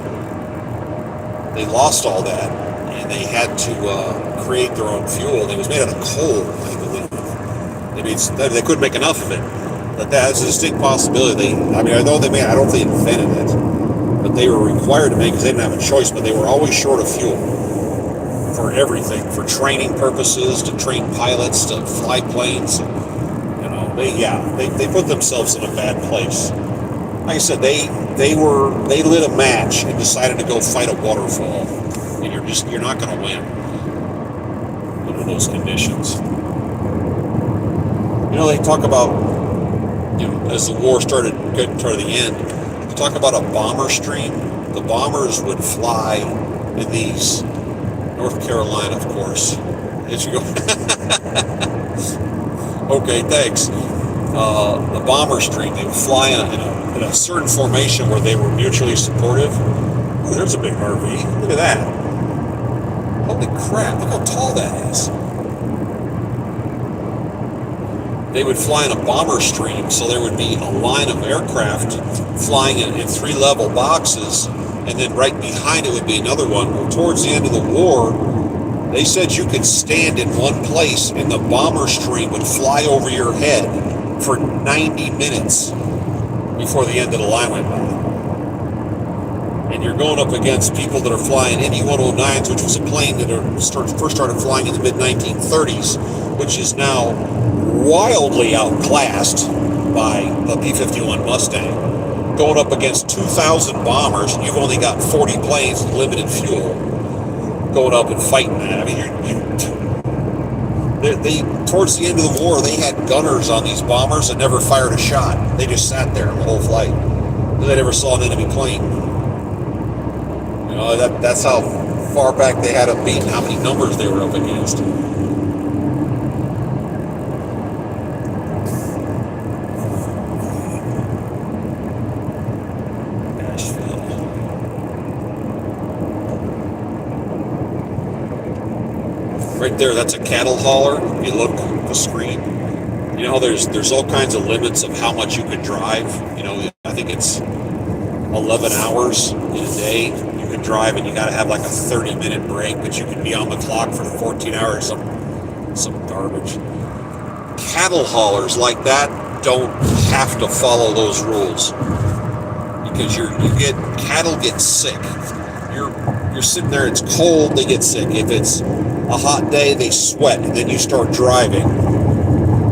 They lost all that, and they had to create their own fuel. It was made out of coal, I believe. They couldn't make enough of it. But that's a distinct possibility. I mean, I know they made. I don't think they invented it, but they were required to make because they didn't have a choice. But they were always short of fuel for everything, for training purposes, to train pilots, to fly planes. They put themselves in a bad place. Like I said, they lit a match and decided to go fight a waterfall, and you're not going to win under those conditions. They talk about, as the war started getting toward the end, they talk about a bomber stream. The bombers would fly in these, North Carolina, of course. As you go. Okay, thanks. The bomber stream, they would fly in a certain formation where they were mutually supportive. Ooh, there's a big RV. Look at that. Holy crap, look how tall that is. They would fly in a bomber stream, so there would be a line of aircraft flying in 3-level boxes, and then right behind it would be another one. Well, towards the end of the war, they said you could stand in one place and the bomber stream would fly over your head for 90 minutes before the end of the line went by. And you're going up against people that are flying ME-109s, which was a plane that first started flying in the mid-1930s, which is now wildly outclassed by the P-51 Mustang. Going up against 2,000 bombers, and you've only got 40 planes with limited fuel. Going up and fighting that. I mean, they towards the end of the war, they had gunners on these bombers that never fired a shot. They just sat there the whole flight. They never saw an enemy plane. That's how far back they had them beaten, how many numbers they were up against. Right there, that's a cattle hauler. If you look at the screen, there's all kinds of limits of how much you could drive. I think it's 11 hours in a day you could drive, and you got to have like a 30-minute break, but you can be on the clock for 14 hours. Some garbage. Cattle haulers like that don't have to follow those rules because cattle get sick. You're sitting there, it's cold, they get sick. If it's a hot day, they sweat, and then you start driving,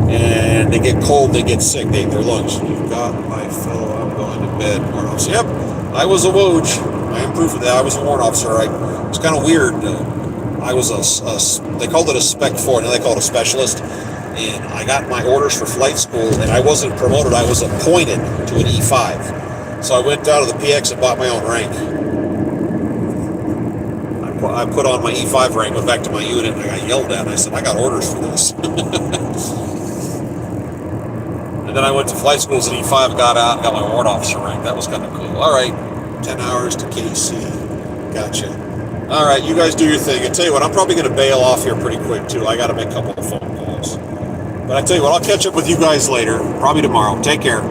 and they get cold, they get sick, their lungs. You got my fellow, I'm going to bed. Warrant officer. Yep, I was a Woj. I am proof of that. I was a warrant officer. It's kind of weird. I was they called it a Spec 4, now they call it a specialist, and I got my orders for flight school, and I wasn't promoted, I was appointed to an E5. So I went down to the PX and bought my own rank. I put on my E5 rank, went back to my unit, and I got yelled at, and I said, I got orders for this. And then I went to flight school as an E5, got out, and got my warrant officer rank. That was kind of cool. All right, 10 hours to KC. Gotcha. All right, you guys do your thing. I tell you what, I'm probably going to bail off here pretty quick, too. I got to make a couple of phone calls. But I tell you what, I'll catch up with you guys later, probably tomorrow. Take care.